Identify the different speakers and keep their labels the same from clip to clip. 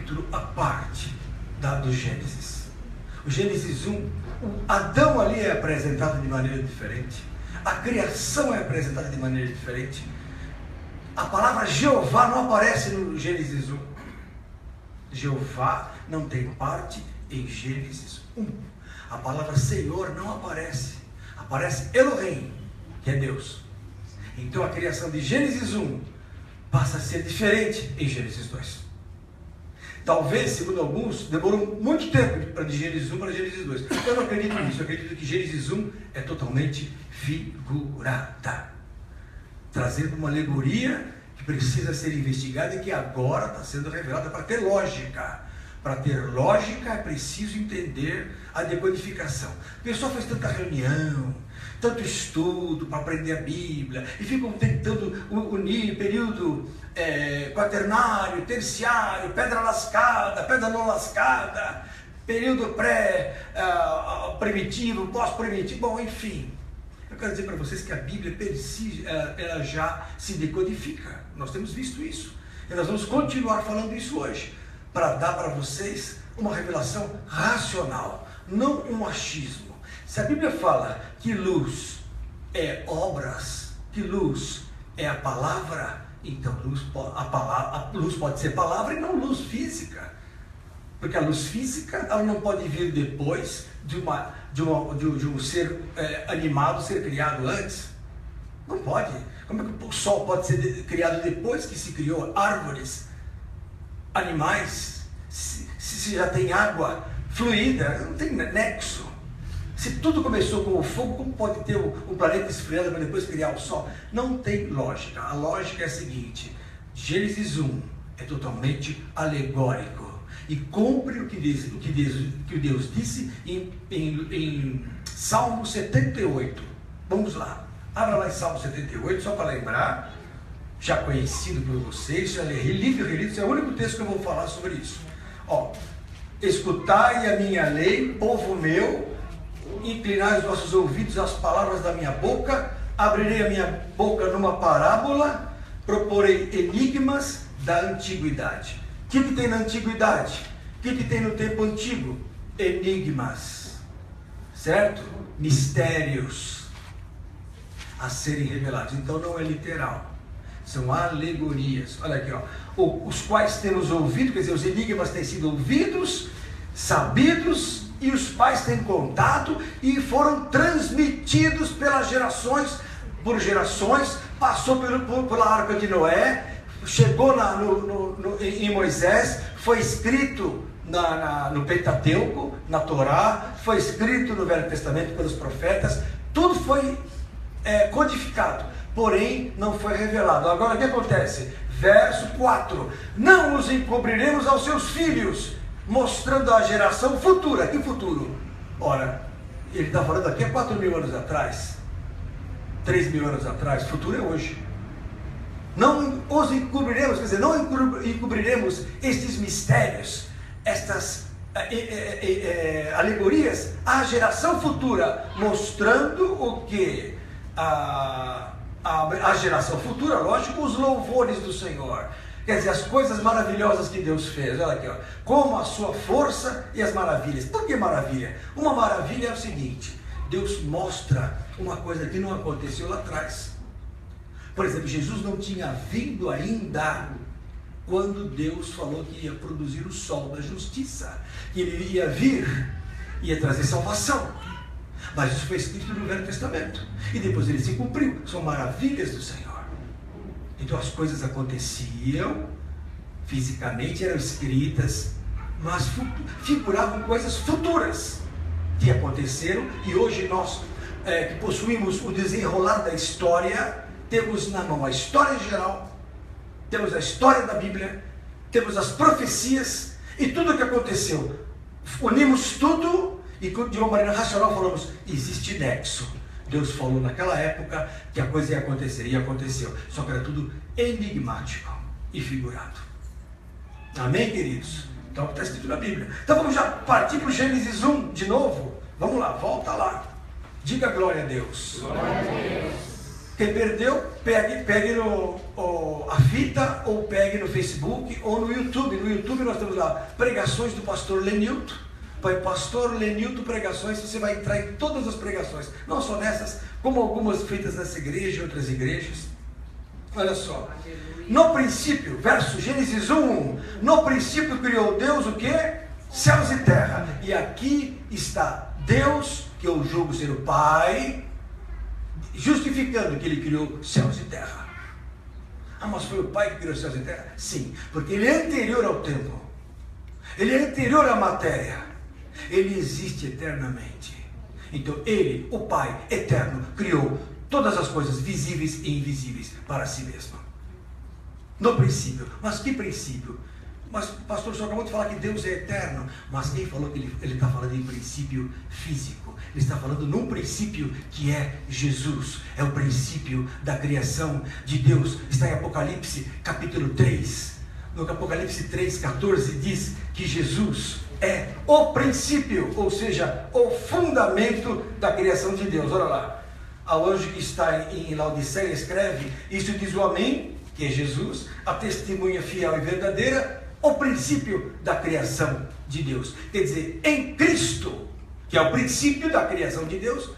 Speaker 1: capítulo à parte do Gênesis. O Gênesis 1, o Adão ali é apresentado de maneira diferente. A criação é apresentada de maneira diferente. A palavra Jeová não aparece no Gênesis 1. Jeová não tem parte em Gênesis 1. A palavra Senhor não aparece. Aparece Elohim, que é Deus. Então a criação de Gênesis 1 passa a ser diferente em Gênesis 2. Talvez, segundo alguns, demorou muito tempo de Gênesis 1 para Gênesis 2. Eu não acredito nisso. Eu acredito que Gênesis 1 é totalmente figurada, trazendo uma alegoria que precisa ser investigada e que agora está sendo revelada para ter lógica. Para ter lógica é preciso entender a decodificação. O pessoal faz tanta reunião, tanto estudo para aprender a Bíblia, e ficam tentando unir período quaternário, terciário, pedra lascada, pedra não lascada, período pré-primitivo, pós-primitivo, bom, enfim. Eu quero dizer para vocês que a Bíblia ela já se decodifica. Nós temos visto isso. E nós vamos continuar falando isso hoje, para dar para vocês uma revelação racional, não um achismo. Se a Bíblia fala que luz é obras, que luz é a palavra, então a luz pode ser palavra e não luz física. Porque a luz física ela não pode vir depois de um ser animado ser criado antes. Não pode. Como é que o sol pode ser criado depois que se criou árvores, animais? Se já tem água fluida, não tem nexo. Se tudo começou com o fogo, como pode ter um planeta esfriando para depois criar o sol? Não tem lógica. A lógica é a seguinte: Gênesis 1 é totalmente alegórico e cumpre o que Deus disse em Salmo 78. Vamos lá, abra lá em Salmo 78, só para lembrar, já conhecido por vocês, já relido, esse é o único texto que eu vou falar sobre isso. Escutai a minha lei, povo meu, inclinai os vossos ouvidos às palavras da minha boca, abrirei a minha boca numa parábola, proporei enigmas da antiguidade. O que tem na antiguidade? O que tem no tempo antigo? Enigmas, certo? Mistérios a serem revelados. Então não é literal, são alegorias. Olha aqui, os quais temos ouvido, quer dizer, os enigmas têm sido ouvidos, sabidos, e os pais têm contado e foram transmitidos pelas gerações, por gerações, passou pela arca de Noé, chegou em Moisés, foi escrito no Pentateuco, na Torá, foi escrito no Velho Testamento pelos profetas, tudo foi codificado, porém não foi revelado. Agora o que acontece? Verso 4: não os encobriremos aos seus filhos, mostrando a geração futura. Que futuro? Ora, ele está falando aqui há 4.000 anos atrás, 3.000 anos atrás. Futuro é hoje. Não os encobriremos, quer dizer, não encobriremos estes mistérios, estas alegorias à geração futura, mostrando o que? A geração futura, lógico, os louvores do Senhor. Quer dizer, as coisas maravilhosas que Deus fez. Olha aqui, como a sua força e as maravilhas. Por que maravilha? Uma maravilha é o seguinte: Deus mostra uma coisa que não aconteceu lá atrás. Por exemplo, Jesus não tinha vindo ainda quando Deus falou que ia produzir o sol da justiça, que ele ia vir, ia trazer salvação. Mas isso foi escrito no Velho Testamento, e depois ele se cumpriu. São maravilhas do Senhor. Então as coisas aconteciam, fisicamente eram escritas, mas figuravam coisas futuras que aconteceram, e hoje nós que possuímos o desenrolar da história, temos na mão a história geral, temos a história da Bíblia, temos as profecias e tudo o que aconteceu. Unimos tudo e de uma maneira racional falamos: existe nexo. Deus falou naquela época que a coisa ia acontecer, e aconteceu. Só que era tudo enigmático e figurado. Amém, queridos? Então está escrito na Bíblia. Então vamos já partir para o Gênesis 1 de novo. Vamos lá, volta lá. Diga glória a Deus.
Speaker 2: Glória a Deus.
Speaker 1: Quem perdeu, pegue a fita, ou pegue no Facebook, ou no YouTube. No YouTube nós temos lá pregações do pastor Lenilton. Põe pastor Lenilton pregações, você vai entrar em todas as pregações. Não só nessas, como algumas feitas nessa igreja e outras igrejas. Olha só. No princípio, verso Gênesis 1, no princípio criou Deus o quê? Céus e terra. E aqui está Deus, que eu julgo ser o Pai, justificando que Ele criou céus e terra. Ah, mas foi o Pai que criou céus e terra? Sim, porque Ele é anterior ao tempo. Ele é anterior à matéria. Ele existe eternamente. Então Ele, o Pai eterno, criou todas as coisas visíveis e invisíveis para si mesmo. No princípio. Mas que princípio? Mas pastor, o senhor acabou de falar que Deus é eterno. Mas quem falou que ele está falando em princípio físico? Ele está falando num princípio que é Jesus. É o princípio da criação de Deus. Está em Apocalipse capítulo 3. No Apocalipse 3,14 diz que Jesus é o princípio, ou seja, o fundamento da criação de Deus. Olha lá. Ao anjo que está em Laodiceia escreve: isso diz o Amém, que é Jesus, a testemunha fiel e verdadeira, o princípio da criação de Deus. Quer dizer, em Cristo, que é o princípio da criação de Deus,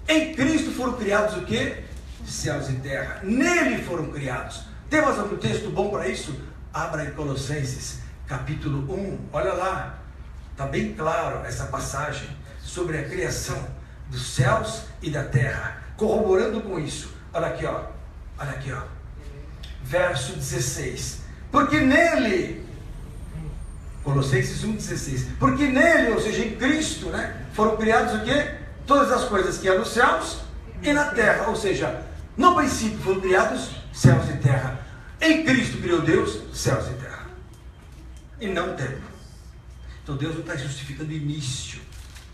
Speaker 1: em Cristo foram criados o quê? Céus e terra. Nele foram criados. Tem mais algum texto bom para isso? Abra em Colossenses capítulo 1, olha lá, está bem claro essa passagem sobre a criação dos céus e da terra, corroborando com isso. Olha aqui, ó. Olha aqui, ó. Verso 16. Porque nele, Colossenses 1,16, porque nele, ou seja, em Cristo, né, foram criados o quê? Todas as coisas que há nos céus e na terra. Ou seja, no princípio foram criados céus e terra. Em Cristo criou Deus céus e terra. E não tempo. Então Deus não está justificando início,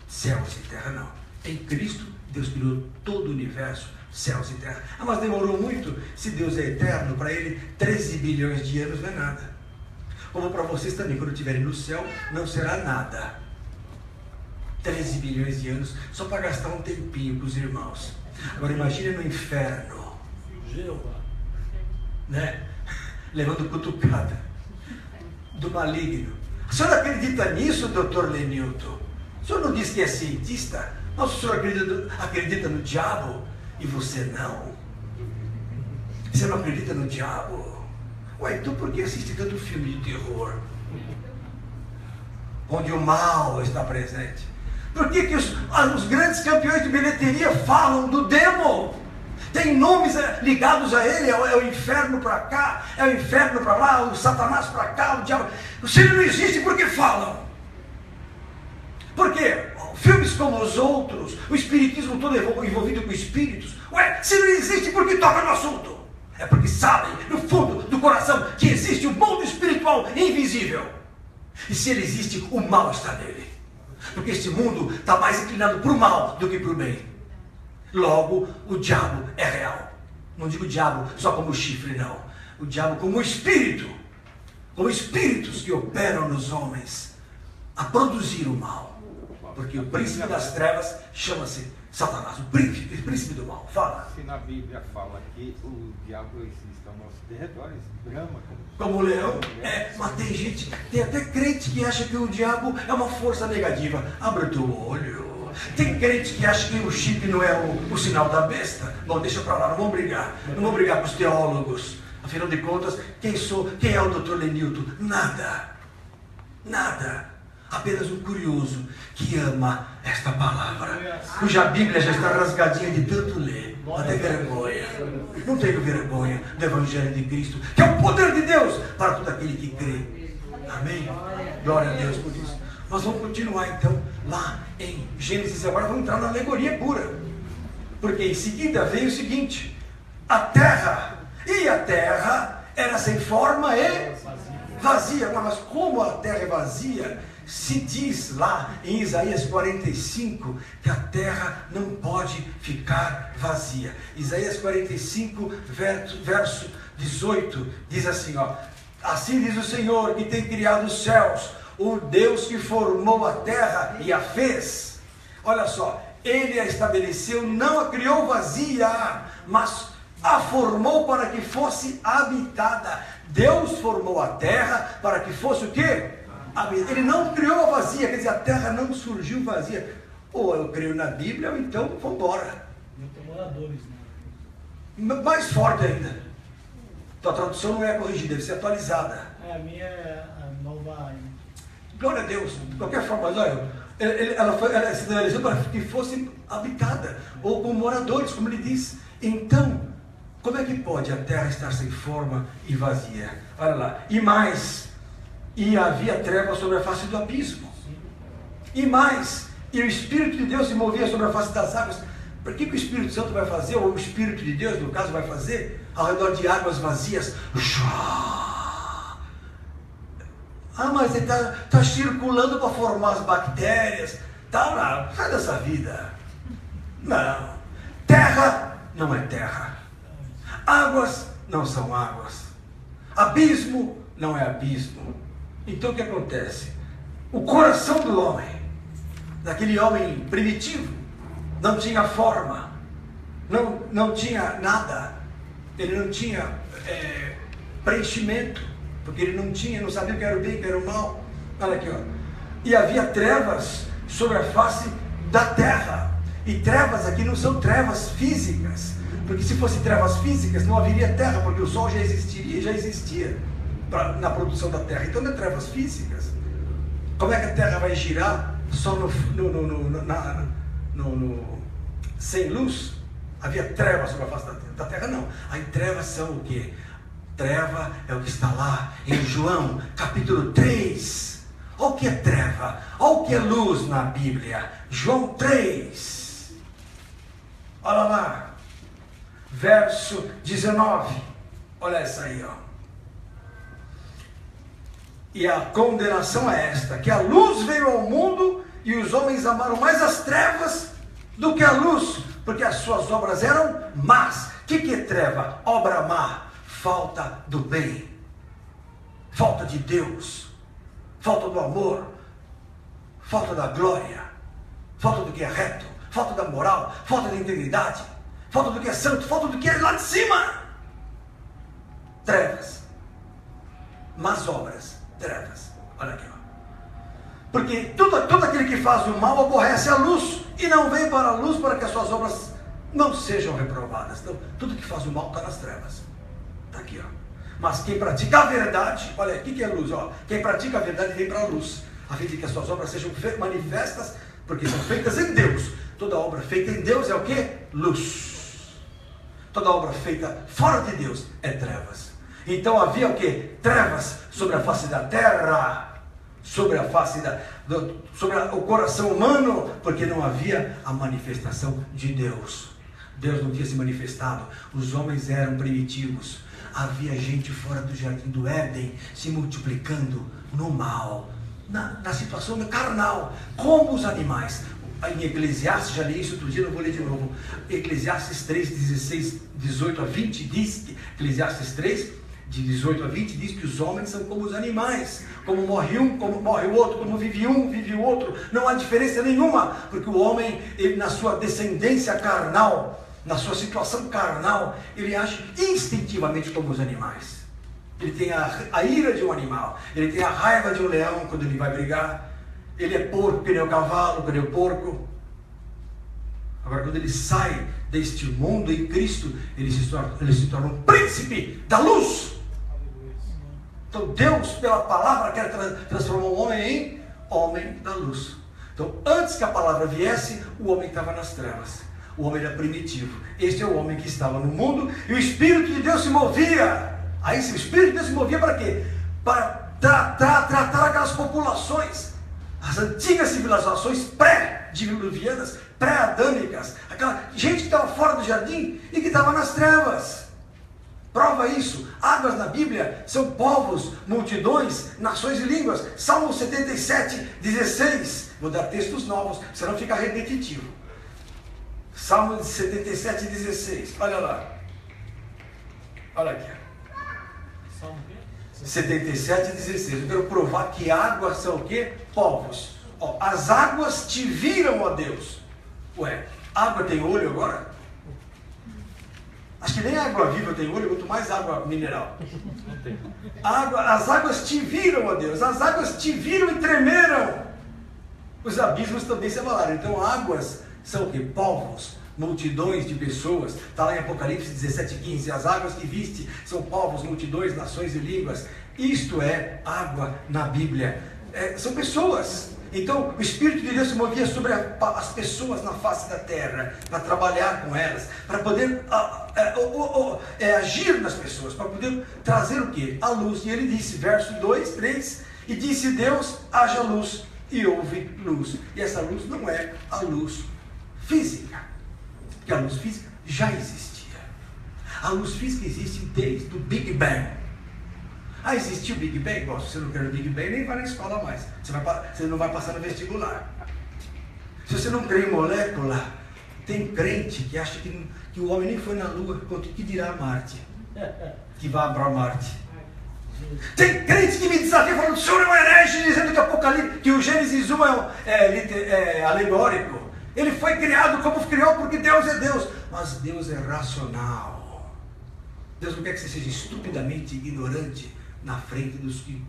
Speaker 1: céus e terra, não. Em Cristo, Deus criou todo o universo, céus e terra. Ah, mas demorou muito? Se Deus é eterno, para Ele 13 bilhões de anos não é nada. Como para vocês também, quando estiverem no céu, não será nada. 13 bilhões de anos, só para gastar um tempinho com os irmãos. Agora imagine no inferno, né? Levando cutucada do maligno. A senhora acredita nisso, doutor Lenilton? O senhor não diz que é cientista? Mas o senhor acredita no diabo? E você não? Você não acredita no diabo? Ué, então por que assiste tanto filme de terror? Onde o mal está presente. Por que os grandes campeões de bilheteria falam do demo? Tem nomes ligados a ele, é o inferno para cá, é o inferno para lá, o Satanás para cá, o diabo. Se ele não existe, por que falam? Por quê? Filmes como os outros, o espiritismo todo envolvido com espíritos. Ué, se não existe, por que toca no assunto? É porque sabem, no fundo do coração, que existe um mundo espiritual invisível. E se ele existe, o mal está nele. Porque este mundo está mais inclinado para o mal do que para o bem. Logo, o diabo é real. Não digo o diabo só como chifre, não. O diabo como espírito. Como espíritos que operam nos homens a produzir o mal. Porque o príncipe das trevas chama-se Satanás, o príncipe do mal. Fala.
Speaker 2: Se na Bíblia fala que o diabo existe ao nosso derredor, brama
Speaker 1: como leão. Mas tem gente, tem até crente que acha que o diabo é uma força negativa. Abre o teu olho. Tem crente que acha que o chip não é o sinal da besta. Bom, deixa pra lá, não vamos brigar. Não vamos brigar com os teólogos. Afinal de contas, quem é o doutor Lenilton? Nada. Nada. Apenas um curioso que ama esta palavra, cuja Bíblia já está rasgadinha de tanto ler. Até vergonha. Não tenho vergonha do Evangelho de Cristo, que é o poder de Deus para todo aquele que crê. Amém? Glória a Deus por isso. Nós vamos continuar então lá em Gênesis. Agora vamos entrar na alegoria pura. Porque em seguida vem o seguinte: a terra era sem forma e vazia. Mas como a terra é vazia, se diz lá em Isaías 45 que a terra não pode ficar vazia. Isaías 45, verso 18, diz assim, ó: assim diz o Senhor que tem criado os céus, o Deus que formou a terra e a fez. Olha só, Ele a estabeleceu, não a criou vazia, mas a formou para que fosse habitada. Deus formou a terra para que fosse o quê? Ele não criou vazia, quer dizer, a terra não surgiu vazia. Ou eu creio na Bíblia, ou então vamos embora.
Speaker 3: Moradores, né?
Speaker 1: Mais forte ainda. Tua tradução não é corrigida, deve ser atualizada.
Speaker 3: A minha é a nova.
Speaker 1: Glória a Deus, de qualquer forma, mas olha, ela se analisou para que fosse habitada, ou com moradores, como ele diz. Então, como é que pode a terra estar sem forma e vazia? Olha lá, e mais, e havia trevas sobre a face do abismo, e mais, e o Espírito de Deus se movia sobre a face das águas. Por que o Espírito Santo vai fazer, ou o Espírito de Deus, no caso, vai fazer, ao redor de águas vazias? Ah, mas ele está circulando para formar as bactérias. Tá, não, sai dessa vida. Não. Terra não é terra. Águas não são águas. Abismo não é abismo. Então o que acontece? O coração do homem, daquele homem primitivo, não tinha forma, não tinha nada, ele não tinha preenchimento, porque ele não sabia o que era o bem e o que era o mal. Olha aqui, ó. E havia trevas sobre a face da terra. E trevas aqui não são trevas físicas, porque se fossem trevas físicas não haveria terra, porque o sol já existia na produção da terra. Então não é trevas físicas. Como é que a terra vai girar só sem luz? Havia trevas sobre a face da terra? Não. Aí trevas são o quê? Treva é o que está lá em João capítulo 3. Olha o que é treva, olha o que é luz na Bíblia. João 3. Olha lá, verso 19. Olha essa aí, ó. E a condenação é esta, que a luz veio ao mundo e os homens amaram mais as trevas do que a luz, porque as suas obras eram más. O que é treva? Obra má. Falta do bem, falta de Deus, falta do amor, falta da glória, falta do que é reto, falta da moral, falta da integridade, falta do que é santo, falta do que é lá de cima. Trevas, más obras, trevas. Olha aqui, ó. Porque todo aquele que faz o mal aborrece a luz e não vem para a luz para que as suas obras não sejam reprovadas. Então, tudo que faz o mal está nas trevas. Está aqui, ó. Mas quem pratica a verdade, olha, o que é luz? Ó? Quem pratica a verdade vem para a luz, a fim de que as suas obras sejam manifestas, porque são feitas em Deus. Toda obra feita em Deus é o que? Luz. Toda obra feita fora de Deus é trevas. Então havia o que? Trevas sobre a face da terra, sobre a face sobre o coração humano, porque não havia a manifestação de Deus. Deus não tinha se manifestado, os homens eram primitivos. Havia gente fora do jardim do Éden se multiplicando no mal, na situação carnal, como os animais. Em Eclesiastes, já li isso outro dia, não vou ler de novo. Eclesiastes 3, 16, 18 a 20 diz, Eclesiastes 3, de 18 a 20 diz que os homens são como os animais. Como morre um, como morre o outro, como vive um, vive o outro. Não há diferença nenhuma, porque o homem, ele, na sua descendência carnal, na sua situação carnal, ele age instintivamente como os animais. Ele tem a ira de um animal, ele tem a raiva de um leão quando ele vai brigar, ele é porco que nem o cavalo, que nem o porco. Agora, quando ele sai deste mundo em Cristo, ele se torna um príncipe da luz. Então Deus, pela palavra, quer transformar o homem em homem da luz. Então, antes que a palavra viesse, o homem estava nas trevas. O homem era primitivo. Este é o homem que estava no mundo e o Espírito de Deus se movia. Aí o Espírito de Deus se movia para quê? Para tratar aquelas populações, as antigas civilizações pré-diluvianas, pré-adâmicas, aquela gente que estava fora do jardim e que estava nas trevas. Prova isso. Águas na Bíblia são povos, multidões, nações e línguas. Salmo 77, 16. Vou dar textos novos, senão fica repetitivo. Salmo 77, 16. Olha lá. Olha aqui.
Speaker 3: Salmo
Speaker 1: 77, 16. Eu quero provar que águas são o quê? Povos. Ó, as águas te viram, ó Deus. Ué, água tem olho agora? Acho que nem água viva tem olho, quanto mais água mineral.
Speaker 2: Não tem.
Speaker 1: As águas te viram, ó Deus, as águas te viram e tremeram. Os abismos também se abalaram. Então águas são o quê? Povos, multidões de pessoas. Está lá em Apocalipse 17:15. As águas que viste são povos, multidões, nações e línguas. Isto é água na Bíblia. São pessoas. Então o Espírito de Deus se movia sobre as pessoas na face da terra, para trabalhar com elas, para poder agir nas pessoas, para poder trazer o quê? A luz. E ele disse, verso 2, 3, e disse Deus, haja luz, e houve luz. E essa luz não é a luz física, porque a luz física já existia. A luz física existe desde o Big Bang. Existiu o Big Bang? Bom, se você não quer o Big Bang, nem vai na escola mais. Você não vai passar no vestibular. Se você não crê em molécula, tem crente que acha que o homem nem foi na Lua, que dirá Marte, que vai para Marte. Tem crente que me desafia falando, o senhor é um herege, dizendo que Apocalipse, que o Gênesis 1 é alegórico. Ele foi criado como criou, porque Deus é Deus. Mas Deus é racional. Deus não quer que você seja estupidamente ignorante na frente dos que,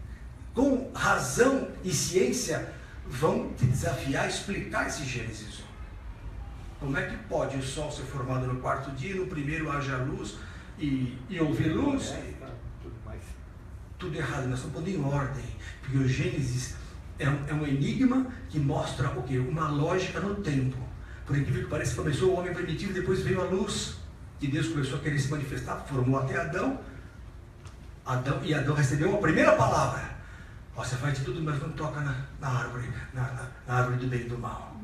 Speaker 1: com razão e ciência, vão te desafiar a explicar esse Gênesis 1. Como é que pode o sol ser formado no quarto dia, no primeiro haja luz e houve luz? Tudo errado, nós estamos pondo em ordem, porque o Gênesis é um enigma que mostra o quê? Uma lógica no tempo. Por incrível que pareça, começou o homem primitivo, depois veio a luz, e Deus começou a querer se manifestar, formou até Adão, e Adão recebeu a primeira palavra: você faz de tudo, mas não toca na árvore, na árvore do bem e do mal.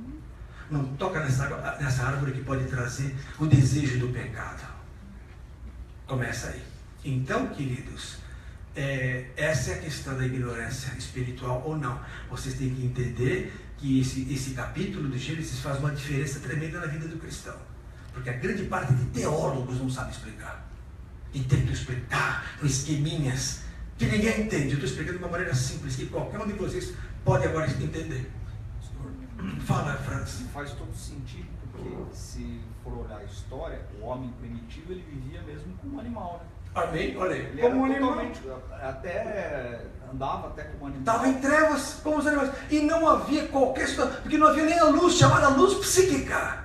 Speaker 1: Não toca nessa árvore que pode trazer o desejo do pecado. Começa aí. Então, queridos, essa é a questão da ignorância espiritual ou não. Vocês têm que entender que esse capítulo de Gênesis faz uma diferença tremenda na vida do cristão, porque a grande parte de teólogos não sabe explicar e tentam explicar com esqueminhas que ninguém entende. Eu estou explicando de uma maneira simples que qualquer um de vocês pode agora entender. Fala, Francis.
Speaker 4: Faz todo sentido, porque se for olhar a história, o homem primitivo ele vivia mesmo como um animal, né?
Speaker 1: Amém? Olha aí.
Speaker 4: Ele
Speaker 1: Como
Speaker 4: era
Speaker 1: animal.
Speaker 4: totalmente, andava até como animal.
Speaker 1: Estava em trevas como os animais. E não havia qualquer situação, porque não havia nem a luz, chamada luz psíquica.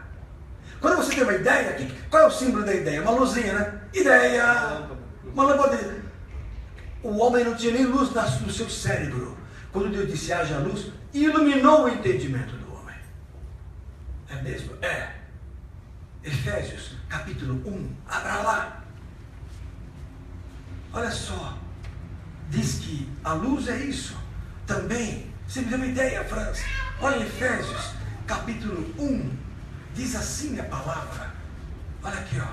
Speaker 1: Quando você tem uma ideia, qual é o símbolo da ideia? Uma luzinha, né? Ideia. Uma lâmpada. O homem não tinha nem luz no seu cérebro. Quando Deus disse haja luz, iluminou o entendimento do homem. É mesmo? É. Efésios, capítulo 1. Abra lá. Olha só. Diz que a luz é isso. Também. Você me deu uma ideia, França? Olha Efésios, capítulo 1. Diz assim a palavra. Olha aqui, ó.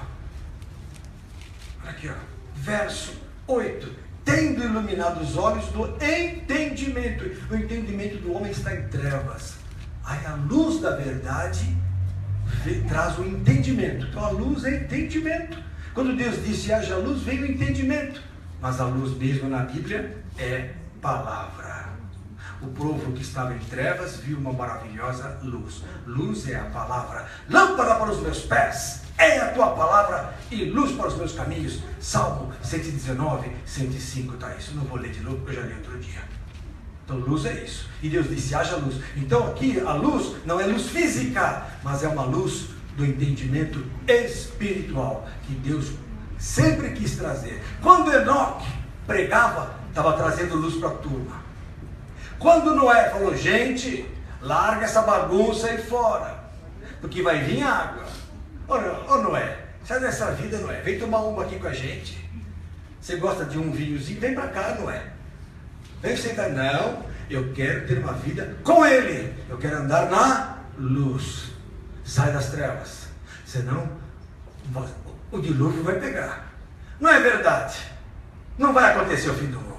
Speaker 1: Olha aqui, ó. Verso 8. Tendo iluminado os olhos do entendimento. O entendimento do homem está em trevas. Aí a luz da verdade traz o entendimento. Então a luz é entendimento. Quando Deus disse haja luz, veio o entendimento. Mas a luz mesmo na Bíblia é palavra. O povo que estava em trevas viu uma maravilhosa luz. Luz é a palavra. Lâmpada para os meus pés é a tua palavra e luz para os meus caminhos. Salmo 119, 105 está isso. Não vou ler de novo porque eu já li outro dia. Então luz é isso. E Deus disse haja luz. Então aqui a luz não é luz física, mas é uma luz do entendimento espiritual que Deus sempre quis trazer. Quando Enoque pregava, estava trazendo luz para a turma. Quando Noé falou, gente, larga essa bagunça aí fora, porque vai vir água. Ô Noé, sai dessa vida, Noé, vem tomar uma aqui com a gente. Você gosta de um vinhozinho? Vem para cá, Noé. Vem sentar. Não, eu quero ter uma vida com ele. Eu quero andar na luz. Sai das trevas, senão o dilúvio vai pegar. Não é verdade? Não vai acontecer o fim do mundo.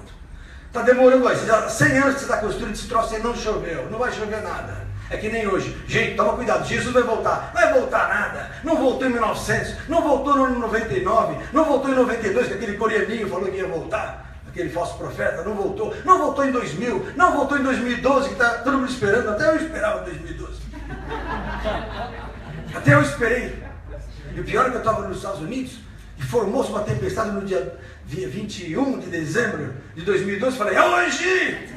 Speaker 1: Está demorando aí, 100 anos que você está construindo esse troço aí, não choveu, não vai chover nada. É que nem hoje. Gente, toma cuidado, Jesus vai voltar. Não vai voltar nada. Não voltou em 1900, não voltou no ano 99, não voltou em 92, que aquele coreaninho falou que ia voltar, aquele falso profeta, não voltou. Não voltou em 2000, não voltou em 2012, que está todo mundo esperando. Até eu esperava 2012. Até eu esperei. E o pior é que eu estava nos Estados Unidos, e formou-se uma tempestade no dia 21 de dezembro de 2012, falei, é hoje!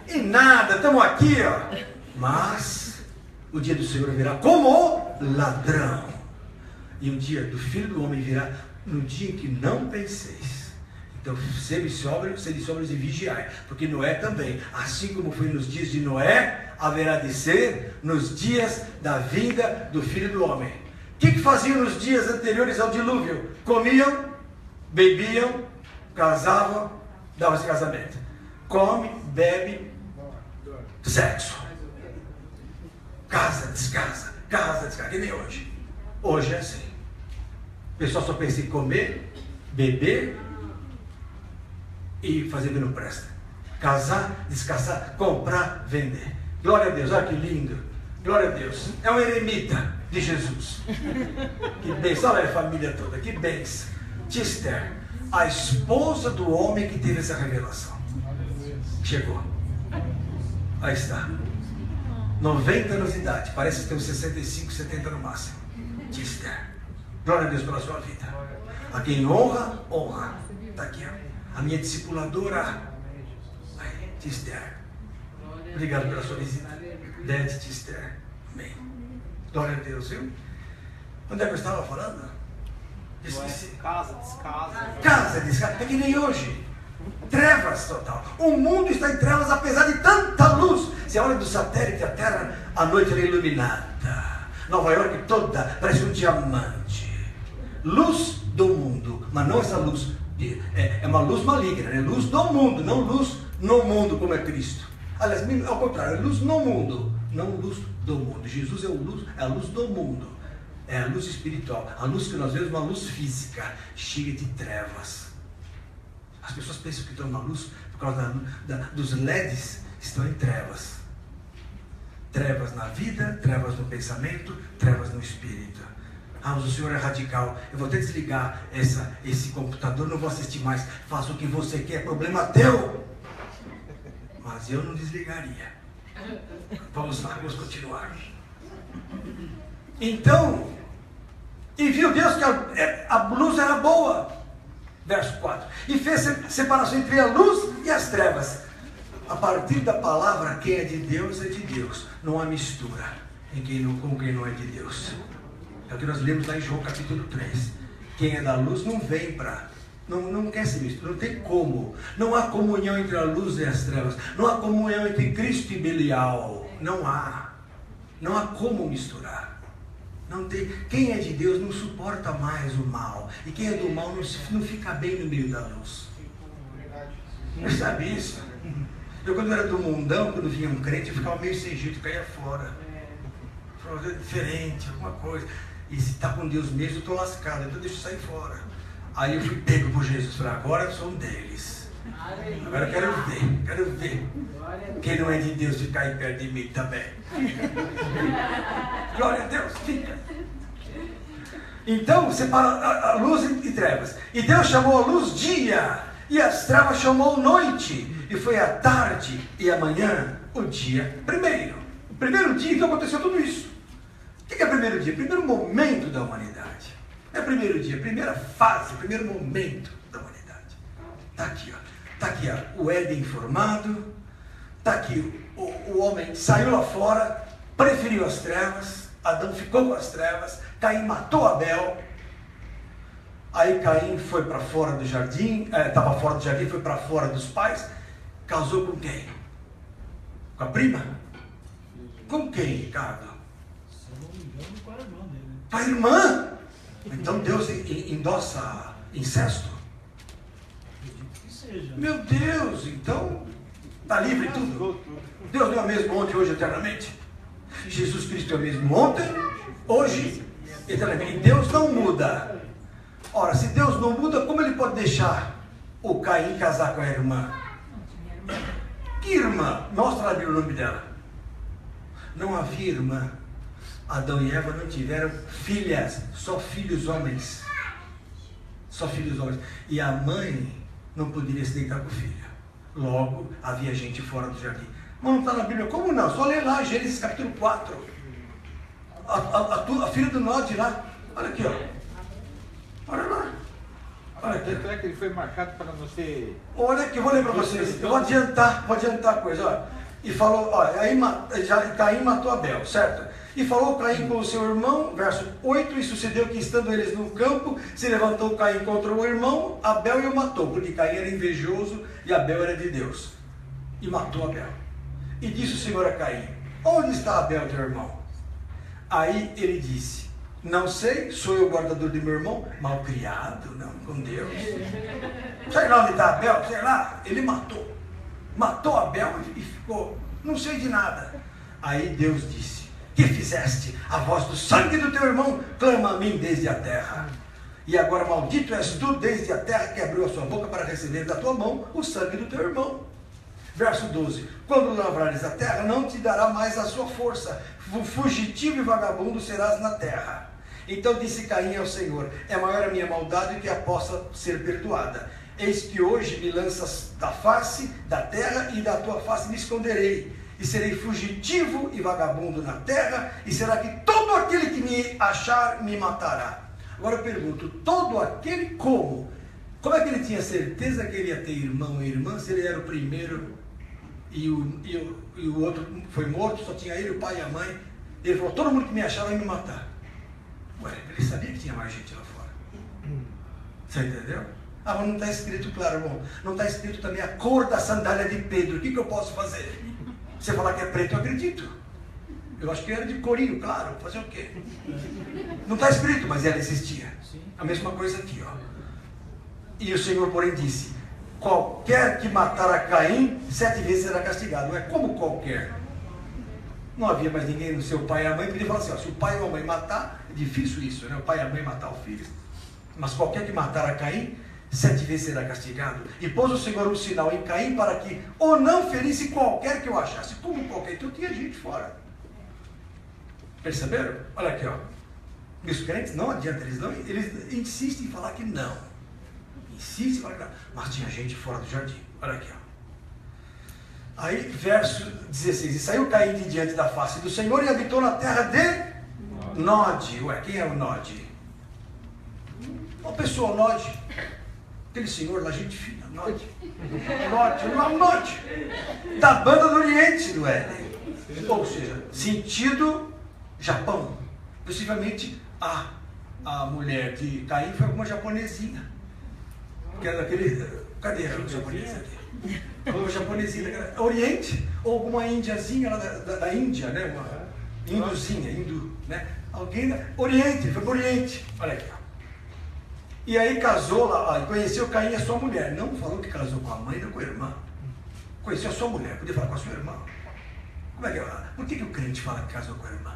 Speaker 1: E nada, estamos aqui, ó. Mas o dia do Senhor virá como ladrão. E o dia do Filho do Homem virá no dia em que não penseis. Então, sede sóbrios e vigiai. Porque Noé também, assim como foi nos dias de Noé, haverá de ser nos dias da vinda do Filho do Homem. O que faziam nos dias anteriores ao dilúvio? Comiam, bebiam, casavam, davam-se casamento. Come, bebe, sexo. Casa, descasa, que nem hoje. Hoje é assim. O pessoal só pensa em comer, beber e fazer o que não presta. Casar, descansar, comprar, vender. Glória a Deus, olha que lindo. Glória a Deus. É um eremita de Jesus. Que bênção, olha a família toda, que bênção. Tia Esther, a esposa do homem que teve essa revelação. Chegou. Aí está. 90 anos de idade, parece que tem uns 65, 70 no máximo. Tia Esther. Glória a Deus pela sua vida. A quem honra, honra. Está aqui, ó. A minha discipuladora, Tia Esther. Obrigado pela sua visita. Dete, Tia Esther. Amém. Glória a Deus, viu? Onde é que eu estava falando? Esqueci.
Speaker 4: Casa, descasa.
Speaker 1: Casa, descasa. É que nem hoje. Trevas total. O mundo está em trevas apesar de tanta luz. Você olha do satélite, a Terra, a noite é iluminada. Nova York toda parece um diamante. Luz do mundo. Mas não essa luz. É uma luz maligna, é luz do mundo, não luz no mundo como é Cristo. Aliás, ao contrário, é luz no mundo, não luz do mundo. Jesus é a luz do mundo, é a luz espiritual. A luz que nós vemos é uma luz física, cheia de trevas. As pessoas pensam que estão na luz por causa dos LEDs, estão em trevas. Trevas na vida, trevas no pensamento, trevas no espírito. Ah, mas o Senhor é radical. Eu vou até desligar esse computador, não vou assistir mais. Faça o que você quer, é problema teu. Mas eu não desligaria. Vamos lá, vamos continuar. Então, e viu Deus que a luz era boa. Verso 4. E fez separação entre a luz e as trevas. A partir da palavra, quem é de Deus é de Deus. Não há mistura com quem não é de Deus. É o que nós lemos lá em João capítulo 3. Quem é da luz não vem para... Não quer se misturar, não tem como. Não há comunhão entre a luz e as trevas. Não há comunhão entre Cristo e Belial. Não há. Não há como misturar. Não tem. Quem é de Deus não suporta mais o mal. E quem é do mal não fica bem no meio da luz. Não sabe isso? Eu quando era do mundão, quando vinha um crente, eu ficava meio sem jeito, caía fora. Falava, é diferente, alguma coisa. E se está com Deus mesmo, eu estou lascado, então deixa eu sair fora. Aí eu fui pego por Jesus, falei, agora eu sou um deles. Agora eu quero ver. Quem não é de Deus ficar aí perto de mim também. Glória a Deus, fica. Então, separa a luz e trevas. E Deus chamou a luz dia, e as trevas chamou noite. E foi a tarde e a manhã o dia primeiro. O primeiro dia que aconteceu tudo isso. O que é o primeiro dia? O primeiro momento da humanidade. É o primeiro dia, a primeira fase, o primeiro momento da humanidade. Está aqui, ó. Está aqui, ó, o Éden formado. Está aqui, o homem saiu lá fora, preferiu as trevas. Adão ficou com as trevas. Caim matou Abel. Aí Caim foi para fora do jardim, estava fora do jardim, foi para fora dos pais. Casou com quem? Com a prima? Com quem, Ricardo?
Speaker 3: Com a irmã dele.
Speaker 1: Com a irmã? Então Deus endossa incesto?
Speaker 3: Acredito que seja.
Speaker 1: Meu Deus, então está livre tudo? Deus não é o mesmo ontem, hoje, eternamente? Jesus Cristo é o mesmo ontem, hoje, eternamente. E Deus não muda. Ora, se Deus não muda, como ele pode deixar o Caim casar com a irmã? Que irmã? Mostra na Bíblia o nome dela. Não havia irmã. Adão e Eva não tiveram filhas, só filhos homens. Só filhos homens. E a mãe não poderia se deitar com o filho. Logo, havia gente fora do jardim. Mas não está na Bíblia. Como não? Só lê lá, Gênesis capítulo 4. A filha do norte lá. Olha aqui, ó. Olha lá. Olha aqui.
Speaker 2: Tanto é que ele foi marcado para não ser...
Speaker 1: Olha aqui, eu vou ler para vocês. Eu vou adiantar a coisa. Olha. E falou, olha, aí Caim matou Abel, certo? E falou Caim com o seu irmão, verso 8, e sucedeu que estando eles no campo, se levantou Caim contra o irmão, Abel e o matou, porque Caim era invejoso e Abel era de Deus. E matou Abel. E disse o Senhor a Caim: onde está Abel, teu irmão? Aí ele disse: não sei, sou eu o guardador de meu irmão? Malcriado, não, com Deus. Sei lá onde está Abel, sei lá. Ele matou Abel e ficou, não sei de nada. Aí Deus disse: que fizeste? A voz do sangue do teu irmão clama a mim desde a terra. E agora maldito és tu desde a terra, que abriu a sua boca para receber da tua mão o sangue do teu irmão. Verso 12: quando lavrares a terra, não te dará mais a sua força, fugitivo e vagabundo serás na terra. Então disse Caim ao Senhor: é maior a minha maldade que a possa ser perdoada. Eis que hoje me lanças da face da terra, e da tua face me esconderei, e serei fugitivo e vagabundo na terra, e será que todo aquele que me achar me matará. Agora eu pergunto, todo aquele como? Como é que ele tinha certeza que ele ia ter irmão e irmã, se ele era o primeiro e o outro foi morto, só tinha ele, o pai e a mãe? Ele falou: todo mundo que me achar vai me matar. Ué, ele sabia que tinha mais gente lá fora. Você entendeu? Ah, mas não está escrito, claro, irmão. Não está escrito também a cor da sandália de Pedro. O que eu posso fazer? Você falar que é preto, eu acredito. Eu acho que era de corinho, claro. Fazer o quê? Não está escrito, mas ela existia. A mesma coisa aqui, ó. E o Senhor, porém, disse: qualquer que matar a Caim, 7 vezes será castigado. Não é como qualquer. Não havia mais ninguém no seu pai e a mãe. Podia falar assim, ó, se o pai ou a mãe matar, é difícil isso, né? O pai e a mãe matar o filho. Mas qualquer que matar a Caim, 7 vezes será castigado. E pôs o Senhor um sinal em Caim para que ou não ferisse qualquer que eu achasse. Como qualquer? Então tinha gente fora. Perceberam? Olha aqui, ó. E os crentes não adianta, eles insistem em falar que não. Insistem em falar que não. Mas tinha gente fora do jardim. Olha aqui, ó. Aí, verso 16: e saiu Caim de diante da face do Senhor e habitou na terra de Nod. Ué, quem é o Nod? Uma pessoa, Nod. Aquele senhor lá, gente fina, Nod. Nod. Da banda do Oriente do Éden. Ou seja, sentido Japão. Possivelmente a mulher de Caim foi alguma japonesinha. Que era daquele. Cadê a japonesa aqui? Uma japonesinha, Oriente, ou alguma indiazinha lá da Índia, né? Uma hinduzinha, né? Alguém da Oriente, foi para o Oriente. Olha aqui, ó. E aí casou lá, conheceu Caim a sua mulher. Não falou que casou com a mãe, não com a irmã. Conheceu a sua mulher, podia falar com a sua irmã. Como é que é? Por que o crente fala que casou com a irmã?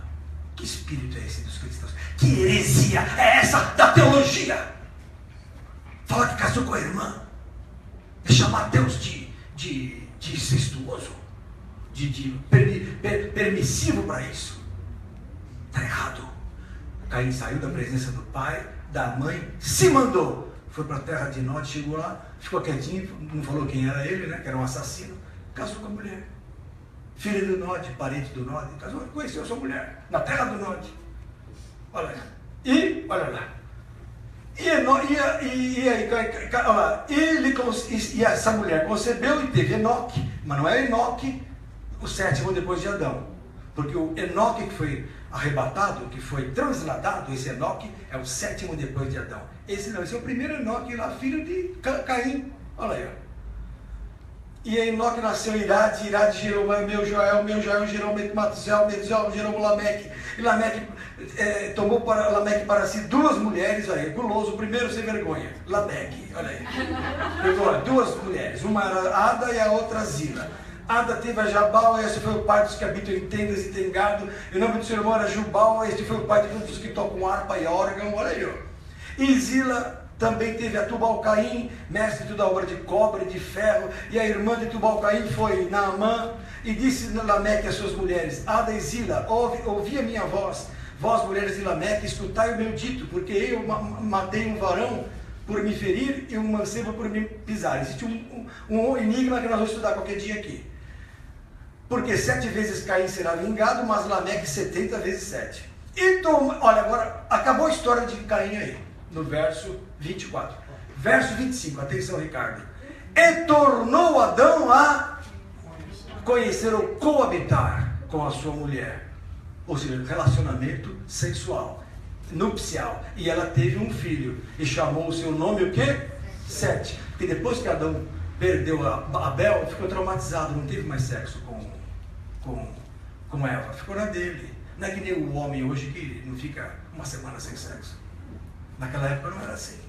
Speaker 1: Que espírito é esse dos cristãos? Que heresia é essa da teologia? Fala que casou com a irmã. É chamar Deus de incestuoso, de permissivo para isso. Está errado. Caim saiu da presença do pai, da mãe, se mandou. Foi para a terra de Nod, chegou lá, ficou quietinho, não falou quem era ele, né? Que era um assassino. Casou com a mulher. Filha do Nod, parente do Nod. Casou, conheceu a sua mulher, na terra do Nod. Olha lá. E, olha lá. E essa mulher concebeu e teve Enoque, mas não é Enoque o 7º depois de Adão, porque o Enoque que foi arrebatado, que foi transladado, esse Enoque é o 7º depois de Adão. Esse não, esse é o primeiro Enoque lá, filho de Caim. Olha aí, ó. E Enoque nasceu Irade gerou Joel gerou Metuzel gerou Lameque. E Lameque tomou para Lameque para si 2 mulheres, aí, guloso, primeiro sem vergonha. Lameque, olha aí. Pegou 2 mulheres, uma era Ada e a outra Zila. Ada teve a Jabal, esse foi o pai dos que habitam em tendas e tem gado. E o nome do seu irmão era Jubal, este foi o pai de todos os que tocam harpa e órgão, olha aí, ó. E Zila também teve a Tubal-Caim, mestre de toda obra de cobre, de ferro, e a irmã de Tubal-Caim foi Naamã, e disse Lameque às suas mulheres: Ada e Zila, ouvi a minha voz, vós mulheres de Lameque, escutai o meu dito, porque eu matei um varão por me ferir e um mancebo por me pisar. Existe um enigma que nós vamos estudar qualquer dia aqui. Porque 7 vezes Caim será vingado, mas Lameque 70 vezes 7. Então, olha, agora acabou a história de Caim aí, no verso 24. Verso 25, atenção, Ricardo. E tornou Adão a conhecer ou coabitar com a sua mulher. Ou seja, relacionamento sensual, nupcial. E ela teve um filho. E chamou o seu nome o quê? Sete. Porque depois que Adão perdeu Abel, ficou traumatizado, não teve mais sexo com Eva. Ficou na dele. Não é que nem o homem hoje que não fica uma semana sem sexo. Naquela época não era assim.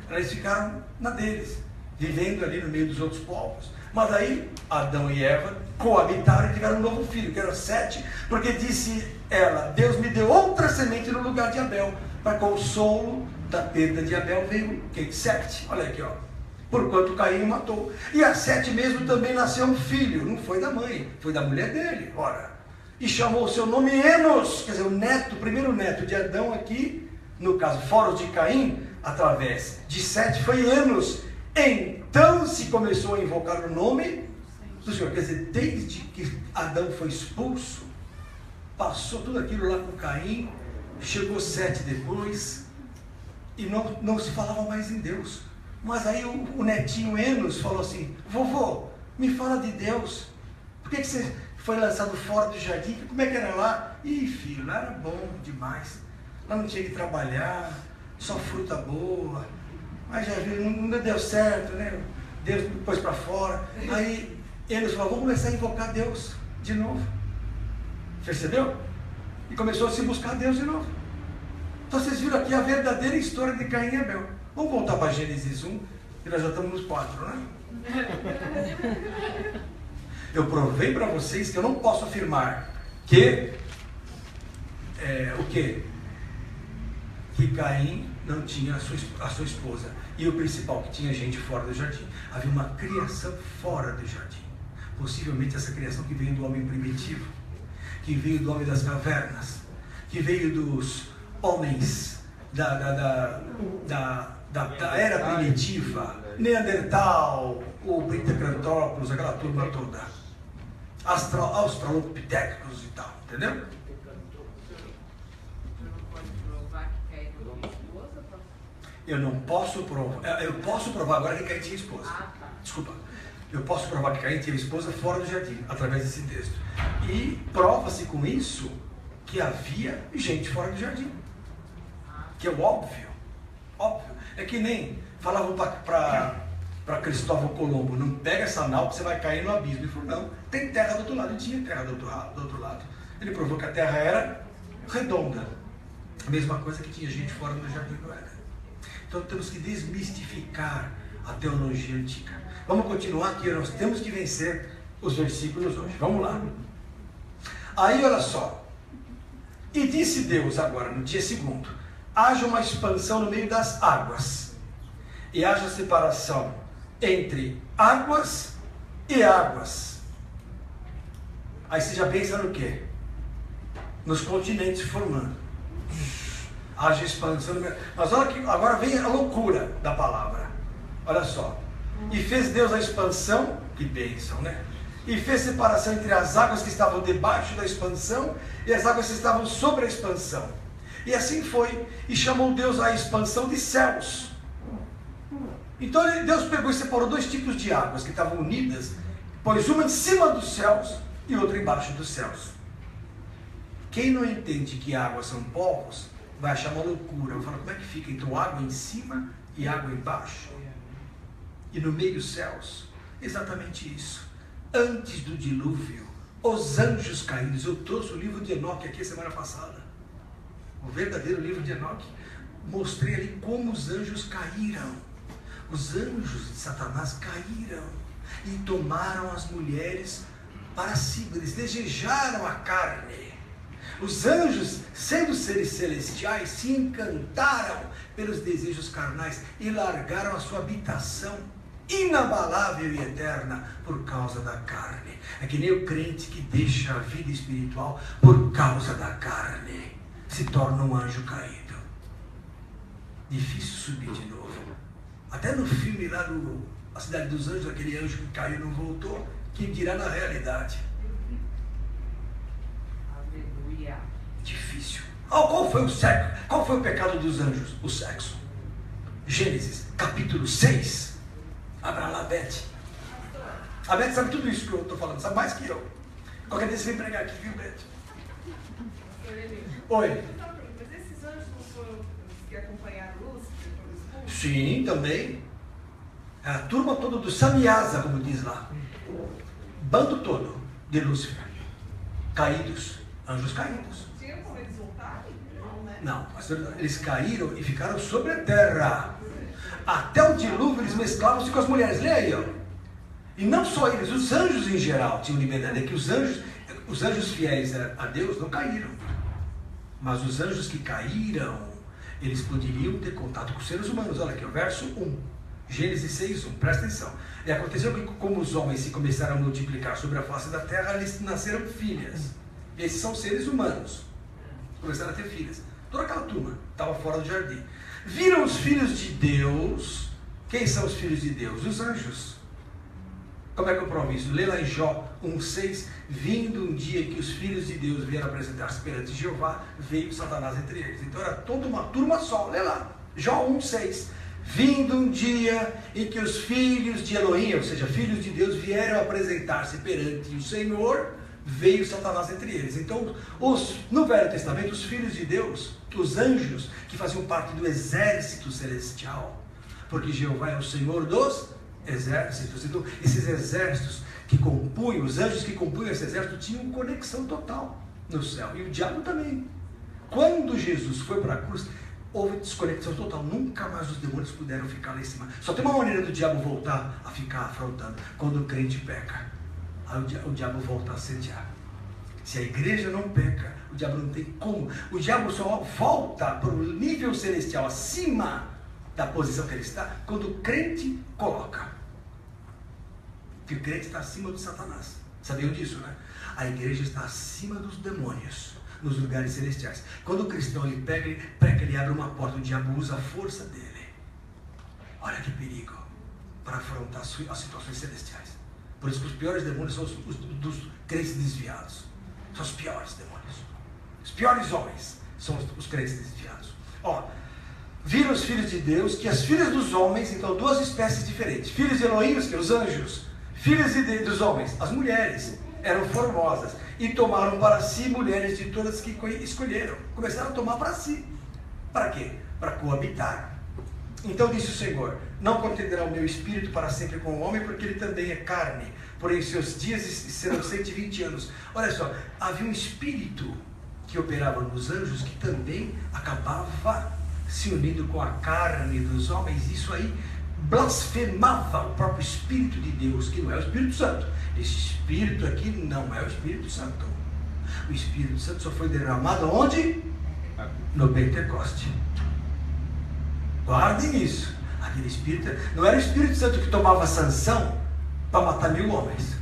Speaker 1: Eles ficaram na deles, vivendo ali no meio dos outros povos. Mas aí Adão e Eva coabitaram e tiveram um novo filho, que era Sete, porque disse ela: Deus me deu outra semente no lugar de Abel. Para consolo da perda de Abel veio quem? Sete. Olha aqui, ó. Porquanto Caim o matou. E a Sete mesmo também nasceu um filho. Não foi da mãe, foi da mulher dele. Ora. E chamou o seu nome Enos, quer dizer, o neto, o primeiro neto de Adão aqui, no caso, fora de Caim, através de Sete, foi Enos. Então se começou a invocar o nome do Senhor. Quer dizer, desde que Adão foi expulso, passou tudo aquilo lá com Caim, chegou Sete depois, e não se falava mais em Deus. Mas aí o netinho Enos falou assim: vovô, me fala de Deus. Por que você foi lançado fora do jardim? Como é que era lá? Ih, filho, lá era bom demais. Lá não tinha que trabalhar, só fruta boa. Mas já viu, não deu certo, né? Deus me pôs para fora. Aí Enos falou: vamos começar a invocar Deus de novo. Percebeu? E começou a se buscar Deus de novo. Então vocês viram aqui a verdadeira história de Caim e Abel. Vamos voltar para Gênesis 1, que nós já estamos nos 4, né? Eu provei para vocês que eu não posso afirmar que o quê? Que Caim não tinha a sua esposa. E o principal, que tinha gente fora do jardim. Havia uma criação fora do jardim. Possivelmente essa criação que veio do homem primitivo, que veio do homem das cavernas, que veio dos homens da era primitiva, Neandertal, o Pitecantrópolis, aquela turma toda, Australopithecus e tal, entendeu? Eu não posso provar. Eu posso provar agora que Caim tinha esposa. Desculpa. Eu posso provar que Caim tinha esposa fora do jardim, através desse texto. E prova-se com isso que havia gente fora do jardim. Que é o óbvio. Óbvio. É que nem falavam para Cristóvão Colombo: não pega essa nau que você vai cair no abismo. Ele falou: não, tem terra do outro lado. E tinha terra do outro lado. Ele provou que a terra era redonda. A mesma coisa que tinha gente fora do jardim do Éden. Então temos que desmistificar a teologia antiga. Vamos continuar aqui, nós temos que vencer os versículos hoje. Vamos lá. Aí olha só. E disse Deus agora, no dia segundo: haja uma expansão no meio das águas, e haja separação entre águas e águas. Aí você já pensa no quê? Nos continentes formando. Haja expansão no meio. Mas olha que agora vem a loucura da palavra. Olha só. E fez Deus a expansão, que bênção, né? E fez separação entre as águas que estavam debaixo da expansão e as águas que estavam sobre a expansão. E assim foi. E chamou Deus a expansão de céus. Então Deus pegou e separou dois tipos de águas que estavam unidas, pôs uma em cima dos céus e outra embaixo dos céus. Quem não entende que águas são povos, vai achar uma loucura. Eu falo: como é que fica então água em cima e água embaixo? E no meio céus? Exatamente isso. Antes do dilúvio, os anjos caídos. Eu trouxe o livro de Enoque aqui semana passada, o verdadeiro livro de Enoque. Mostrei ali como os anjos caíram. Os anjos de Satanás caíram e tomaram as mulheres para si. Eles desejaram a carne. Os anjos, sendo seres celestiais, se encantaram pelos desejos carnais e largaram a sua habitação inabalável e eterna por causa da carne. É que nem o crente que deixa a vida espiritual por causa da carne, se torna um anjo caído. Difícil subir de novo. Até no filme lá do A Cidade dos Anjos, aquele anjo que caiu e não voltou, quem dirá na realidade? Difícil. Qual foi o sexo? Qual foi o pecado dos anjos? O sexo. Gênesis, capítulo 6. Abra lá, Beth. A Beth sabe tudo isso que eu estou falando, sabe mais que eu. Qualquer dia você vem pregar aqui, viu, Beth? Oi.
Speaker 5: Mas esses anjos não foram os que acompanharam Lúcifer quando expulso?
Speaker 1: Sim, também. A turma toda do Samiasa, como diz lá. Bando todo de Lúcifer. Caídos. Anjos caídos.
Speaker 5: Tinha como eles voltarem? Não, né?
Speaker 1: Não, eles caíram e ficaram sobre a terra. Até o dilúvio eles mesclavam-se com as mulheres. Leia aí, ó. E não só eles, os anjos em geral tinham liberdade. É que os anjos fiéis a Deus não caíram. Mas os anjos que caíram, eles poderiam ter contato com os seres humanos. Olha aqui, o verso 1. Gênesis 6:1, presta atenção. E aconteceu que como os homens se começaram a multiplicar sobre a face da terra, eles nasceram filhas. E esses são seres humanos. Começaram a ter filhas. Toda aquela turma estava fora do jardim. Viram os filhos de Deus. Quem são os filhos de Deus? Os anjos. Como é que eu provo isso? Lê lá em Jó 1:6. Vindo um dia que os filhos de Deus vieram apresentar-se perante Jeová, veio Satanás entre eles. Então era toda uma turma só. Lê lá. Jó 1:6. Vindo um dia em que os filhos de Elohim, ou seja, filhos de Deus, vieram apresentar-se perante o Senhor, veio Satanás entre eles. Então, no Velho Testamento, os filhos de Deus, os anjos, que faziam parte do exército celestial, porque Jeová é o Senhor dos exércitos. Então, esses exércitos que compunham, os anjos que compunham esse exército, tinham conexão total no céu. E o diabo também. Quando Jesus foi para a cruz, houve desconexão total. Nunca mais os demônios puderam ficar lá em cima. Só tem uma maneira do diabo voltar a ficar afrontando: quando o crente peca. Aí o diabo volta a assediar. Se a igreja não peca, o diabo não tem como. O diabo só volta para o nível celestial, acima da posição que ele está, quando o crente coloca. Porque o crente está acima do Satanás. Sabiam disso, né? A igreja está acima dos demônios, nos lugares celestiais. Quando o cristão ele peca, ele abre uma porta, o diabo usa a força dele. Olha que perigo para afrontar as situações celestiais. Por isso que os piores demônios são os dos crentes desviados. São os piores demônios. Os piores homens são os crentes desviados. Ó, viram os filhos de Deus, que as filhas dos homens, então duas espécies diferentes. Filhos de Elohim, que é os anjos. Filhas dos homens, as mulheres, eram formosas. E tomaram para si mulheres de todas que escolheram. Começaram a tomar para si. Para quê? Para coabitar. Então disse o Senhor: não contenderá o meu espírito para sempre com o homem, porque ele também é carne. Porém seus dias serão 120 anos. Olha só, havia um espírito que operava nos anjos que também acabava se unindo com a carne dos homens. Isso aí blasfemava o próprio Espírito de Deus, que não é o Espírito Santo. Esse Espírito aqui não é o Espírito Santo. O Espírito Santo só foi derramado onde? No Pentecoste. Guardem isso. Aquele Espírito, não era o Espírito Santo que tomava Sansão para matar 1000 homens.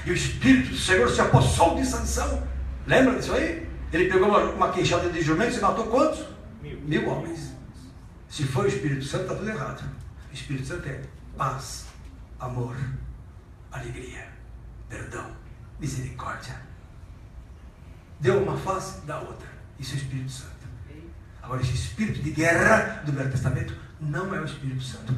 Speaker 1: E o Espírito do Senhor se apossou de Sansão. Lembra disso aí? Ele pegou uma queixada de jumento e matou quantos? 1000 homens. Se foi o Espírito Santo, está tudo errado. O Espírito Santo é paz, amor, alegria, perdão, misericórdia. Deu uma face, dá outra. Isso é o Espírito Santo. Agora, esse espírito de guerra do Velho Testamento não é o Espírito Santo.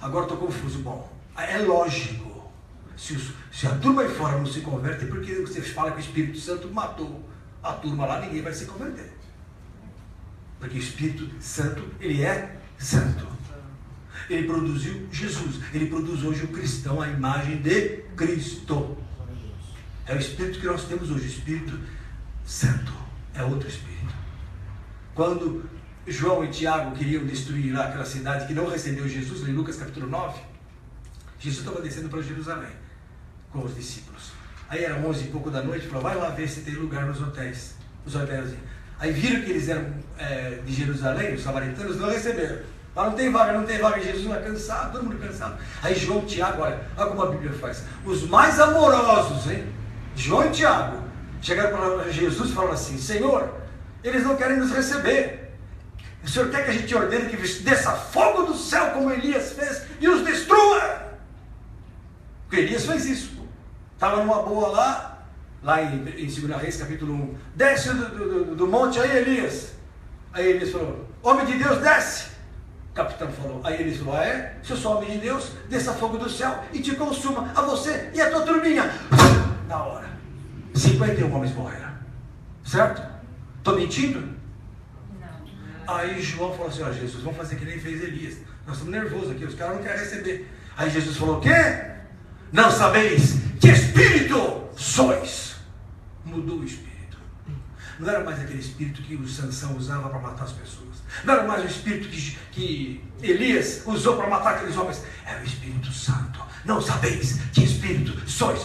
Speaker 1: Agora estou confuso. Bom, é lógico. Se a turma aí fora não se converte, é porque você fala que o Espírito Santo matou a turma lá, ninguém vai se converter. Porque o Espírito Santo, ele é santo. Ele produziu Jesus. Ele produz hoje o cristão, a imagem de Cristo. É o Espírito que nós temos hoje, o Espírito Santo. É outro Espírito. Quando João e Tiago queriam destruir lá aquela cidade que não recebeu Jesus, em Lucas capítulo 9, Jesus estava descendo para Jerusalém com os discípulos. Aí era 11 e pouco da noite, falou: vai lá ver se tem lugar nos hotéis. Os hotéis. Aí viram que eles eram de Jerusalém, os samaritanos, não receberam. Mas não tem vaga, Jesus lá cansado, todo mundo cansado. Aí João e Tiago, olha como a Bíblia faz. Os mais amorosos, hein? João e Tiago chegaram para Jesus e falaram assim: Senhor, eles não querem nos receber. O Senhor quer que a gente ordene que desça fogo do céu, como Elias fez, e os destrua. Porque Elias fez isso. Estava numa boa lá em 2 Reis, capítulo 1. Desce do monte aí, Elias. Aí Elias falou: homem de Deus, desce. capitão falou. Aí ele falou, se eu sou homem de Deus, desça fogo do céu e te consuma, a você e a tua turminha. Na hora, 51 homens morreram. Certo? Estou mentindo? Não. Aí João falou assim, Jesus, vamos fazer que nem fez Elias. Nós estamos nervosos aqui, os caras não querem receber. Aí Jesus falou, o quê? Não sabeis que espírito sois. Mudou o espírito. Não era mais aquele espírito que o Sansão usava para matar as pessoas. Não era mais o espírito que Elias usou para matar aqueles homens. Era o Espírito Santo. Não sabeis que espírito sois.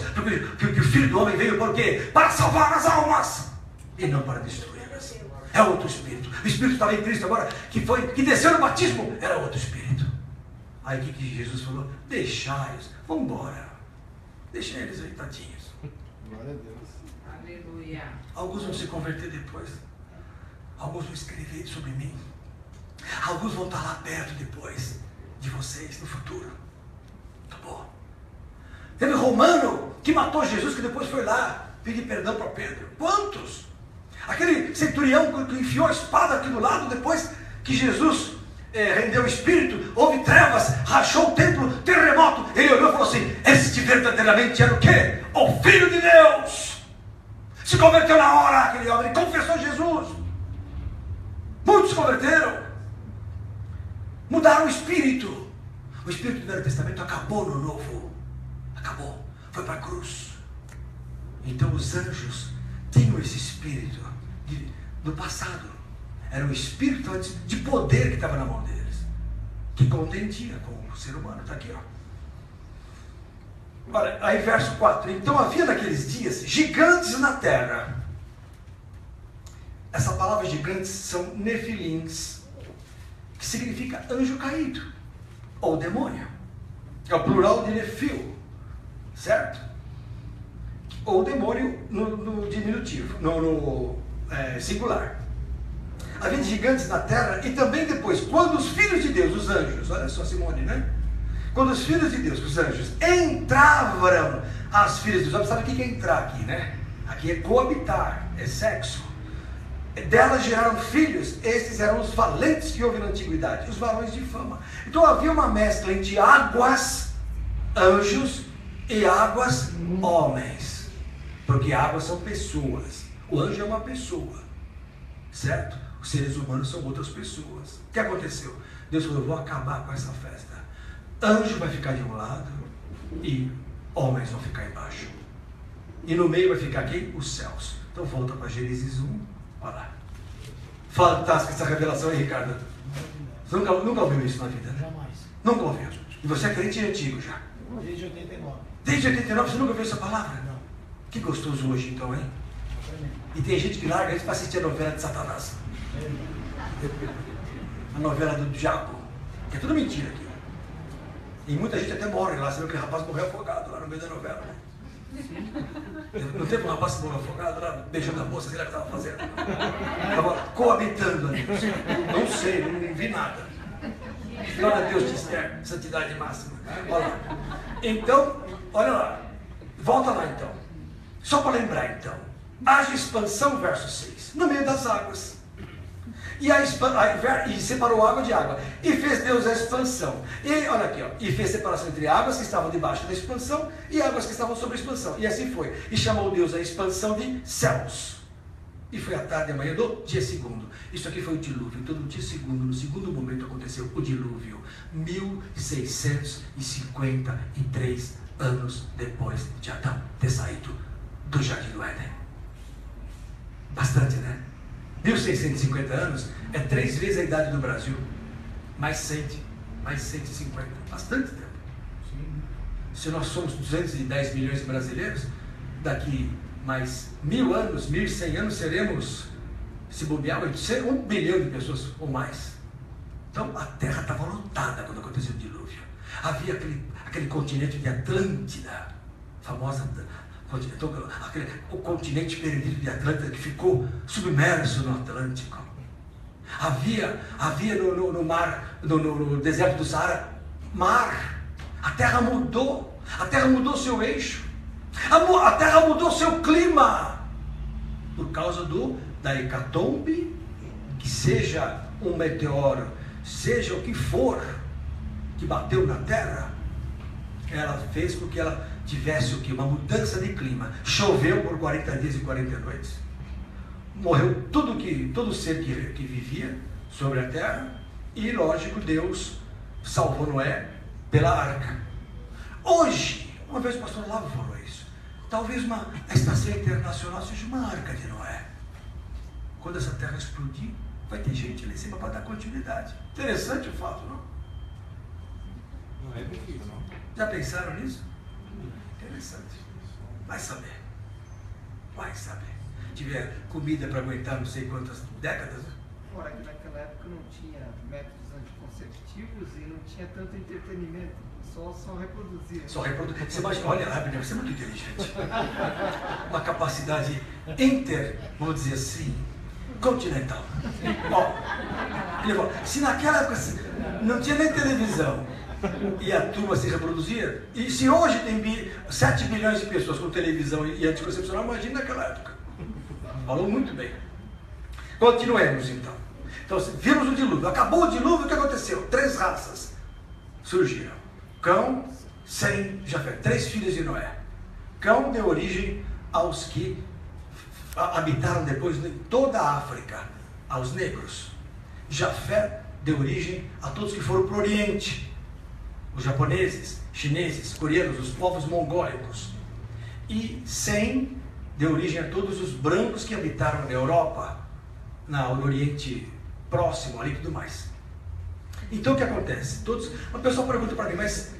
Speaker 1: Porque o Filho do Homem veio por quê? Para salvar as almas. E não para destruí-las. É outro espírito. O espírito que estava em Cristo agora, que desceu no batismo, era outro espírito. Aí o que Jesus falou? Deixai-os. Vamos embora. Deixa eles aí, tadinhos.
Speaker 2: Glória a Deus.
Speaker 5: Aleluia.
Speaker 1: Alguns vão se converter depois. Alguns vão escrever sobre mim. Alguns vão estar lá perto depois de vocês, no futuro. Tá bom? Teve Romano que matou Jesus, que depois foi lá pedir perdão para Pedro. Quantos? Aquele centurião que enfiou a espada aqui do lado, depois que Jesus rendeu o espírito, houve trevas, rachou o templo, terremoto. Ele olhou e falou assim: este verdadeiramente era o quê? O Filho de Deus. Se converteu na hora aquele homem, ele confessou Jesus. Muitos se converteram. Mudaram o espírito. O espírito do Velho Testamento acabou no Novo. Acabou. Foi para a cruz. Então os anjos tinham esse espírito do passado. Era um espírito antes de poder que estava na mão deles, que contendia com o ser humano. Está aqui, ó. Olha, aí verso 4. Então havia naqueles dias gigantes na terra. Essa palavra gigantes são nefilins, que significa anjo caído, ou demônio. É o plural de nefil, certo? Ou demônio no diminutivo, no singular. Havia gigantes na terra, e também depois, quando os filhos de Deus, os anjos, olha só Simone, né? Quando os filhos de Deus, os anjos, entravam as filhas dos homens, sabe o que é entrar aqui, né? Aqui é coabitar, é sexo. Delas geraram filhos, estes eram os valentes que houve na antiguidade, os varões de fama. Então havia uma mescla entre águas, anjos, e águas, homens. Porque águas são pessoas. O anjo é uma pessoa, certo? Os seres humanos são outras pessoas. O que aconteceu? Deus falou: eu vou acabar com essa festa. Anjo vai ficar de um lado e homens vão ficar embaixo. E no meio vai ficar quem? Os céus. Então volta para Gênesis 1. Olha lá. Fantástica essa revelação aí, Ricardo. Você nunca ouviu isso na vida, né?
Speaker 3: Jamais.
Speaker 1: Nunca ouviu. E você é crente antigo já.
Speaker 3: Desde 89.
Speaker 1: Desde 89 você nunca ouviu essa palavra?
Speaker 3: Não.
Speaker 1: Que gostoso hoje então, hein? E tem gente que larga isso para assistir a novela de Satanás. A novela do diabo. Que é tudo mentira aqui. E muita gente até morre lá. Você viu que aquele rapaz morreu afogado lá no meio da novela, né? Não teve um rapaz que morreu afogado lá, beijando a moça, sei lá o que estava fazendo. Estava coabitando ali. Não sei, não vi nada. Glória a Deus te espera, santidade máxima. Olha lá. Então, olha lá. Volta lá então. Só para lembrar então. Haja expansão, verso 6. No meio das águas. E separou água de água. E fez Deus a expansão. E olha aqui, ó. E fez separação entre águas que estavam debaixo da expansão e águas que estavam sobre a expansão. E assim foi. E chamou Deus a expansão de céus. E foi à tarde e à manhã do dia segundo. Isso aqui foi o dilúvio. Então no dia segundo, no segundo momento aconteceu o dilúvio. 1653 anos depois de Adão ter saído do Jardim do Éden. Bastante, né? 1650 anos é 3 vezes a idade do Brasil. Mais 150. Bastante tempo.
Speaker 3: Sim.
Speaker 1: Se nós somos 210 milhões de brasileiros, daqui mais 1000 anos, 1100 anos, seremos, se bobear, 1 bilhão de pessoas ou mais. Então a terra estava lotada quando aconteceu o dilúvio. Havia aquele continente de Atlântida, famosa. Então, o continente perdido de Atlântida que ficou submerso no Atlântico. Havia no mar, no deserto do Saara, mar. A terra mudou seu eixo. A terra mudou seu clima. Por causa da hecatombe, que seja um meteoro seja o que for que bateu na terra, ela fez com que ela tivesse o quê? Uma mudança de clima. Choveu por 40 dias e 40 noites. Morreu todo ser que vivia sobre a terra. E, lógico, Deus salvou Noé pela arca. Hoje, uma vez o pastor Lavo falou isso, talvez a estação internacional seja uma arca de Noé. Quando essa terra explodir, vai ter gente lá em cima para dar continuidade. Interessante o fato, não?
Speaker 2: Não é difícil, não.
Speaker 1: Já pensaram nisso? Interessante. Vai saber. Vai saber. Tiver comida para aguentar não sei quantas décadas. Né?
Speaker 6: Fora que naquela época não tinha métodos anticonceptivos e não tinha tanto entretenimento. Só reproduzia.
Speaker 1: Só reproduzir. Você imagina, olha lá, você é muito inteligente. Uma capacidade vamos dizer assim, continental. Ó, ele falou, se naquela época não tinha nem televisão e a turma se reproduzia, e se hoje tem 7 bilhões de pessoas com televisão e anticoncepcional, imagina naquela época. Falou muito bem. Continuemos então. Então, vimos o dilúvio. Acabou o dilúvio, o que aconteceu? 3 raças surgiram. Cão, Sem, Jafé. 3 filhos de Noé. Cão deu origem aos que habitaram depois em toda a África, aos negros. Jafé deu origem a todos que foram para o Oriente. Os japoneses, chineses, coreanos, os povos mongólicos. E Sem deu origem a todos os brancos que habitaram na Europa, no Oriente Próximo ali e tudo mais. Então o que acontece? Uma pessoa pergunta para mim, mas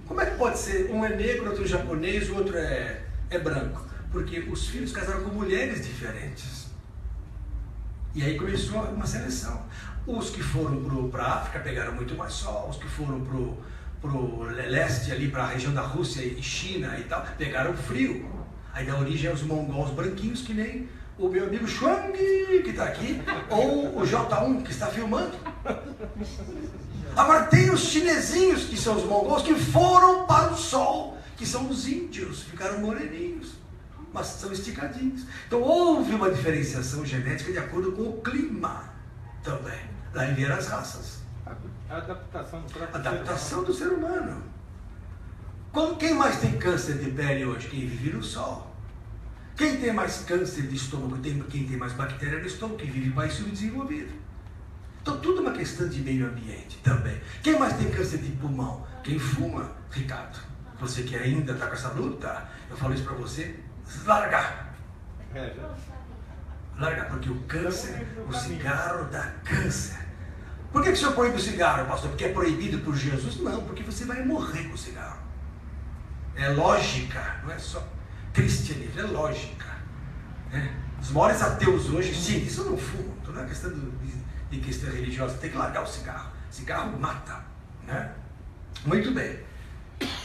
Speaker 1: como é que pode ser? Um é negro, outro é japonês, o outro é branco. Porque os filhos casaram com mulheres diferentes. E aí começou uma seleção. Os que foram para a África pegaram muito mais sol, os que foram para o leste, ali para a região da Rússia e China e tal, pegaram frio. Aí dá origem aos mongols branquinhos, que nem o meu amigo Chuang, que está aqui, ou o J1, que está filmando. Agora tem os chinesinhos, que são os mongols, que foram para o sol, que são os índios, ficaram moreninhos, mas são esticadinhos. Então houve uma diferenciação genética de acordo com o clima também. Daí vieram as raças.
Speaker 2: A adaptação do próprio
Speaker 1: Adaptação do ser humano. Quem mais tem câncer de pele hoje? Quem vive no sol. Quem tem mais câncer de estômago? Quem tem mais bactéria no estômago? Quem vive em país subdesenvolvido. Então tudo é uma questão de meio ambiente também. Quem mais tem câncer de pulmão? Quem fuma, Ricardo. Você que ainda está com essa luta, eu falo isso para você, largar. Largar, porque o câncer, o cigarro dá câncer. Por que o senhor proíbe o cigarro, pastor? Porque é proibido por Jesus? Não, porque você vai morrer com o cigarro. É lógica, não é só cristianismo, é lógica. Né? Os maiores ateus hoje, sim, isso eu não fumo, então não é questão de questão religiosa, tem que largar o cigarro. Cigarro mata. Né? Muito bem.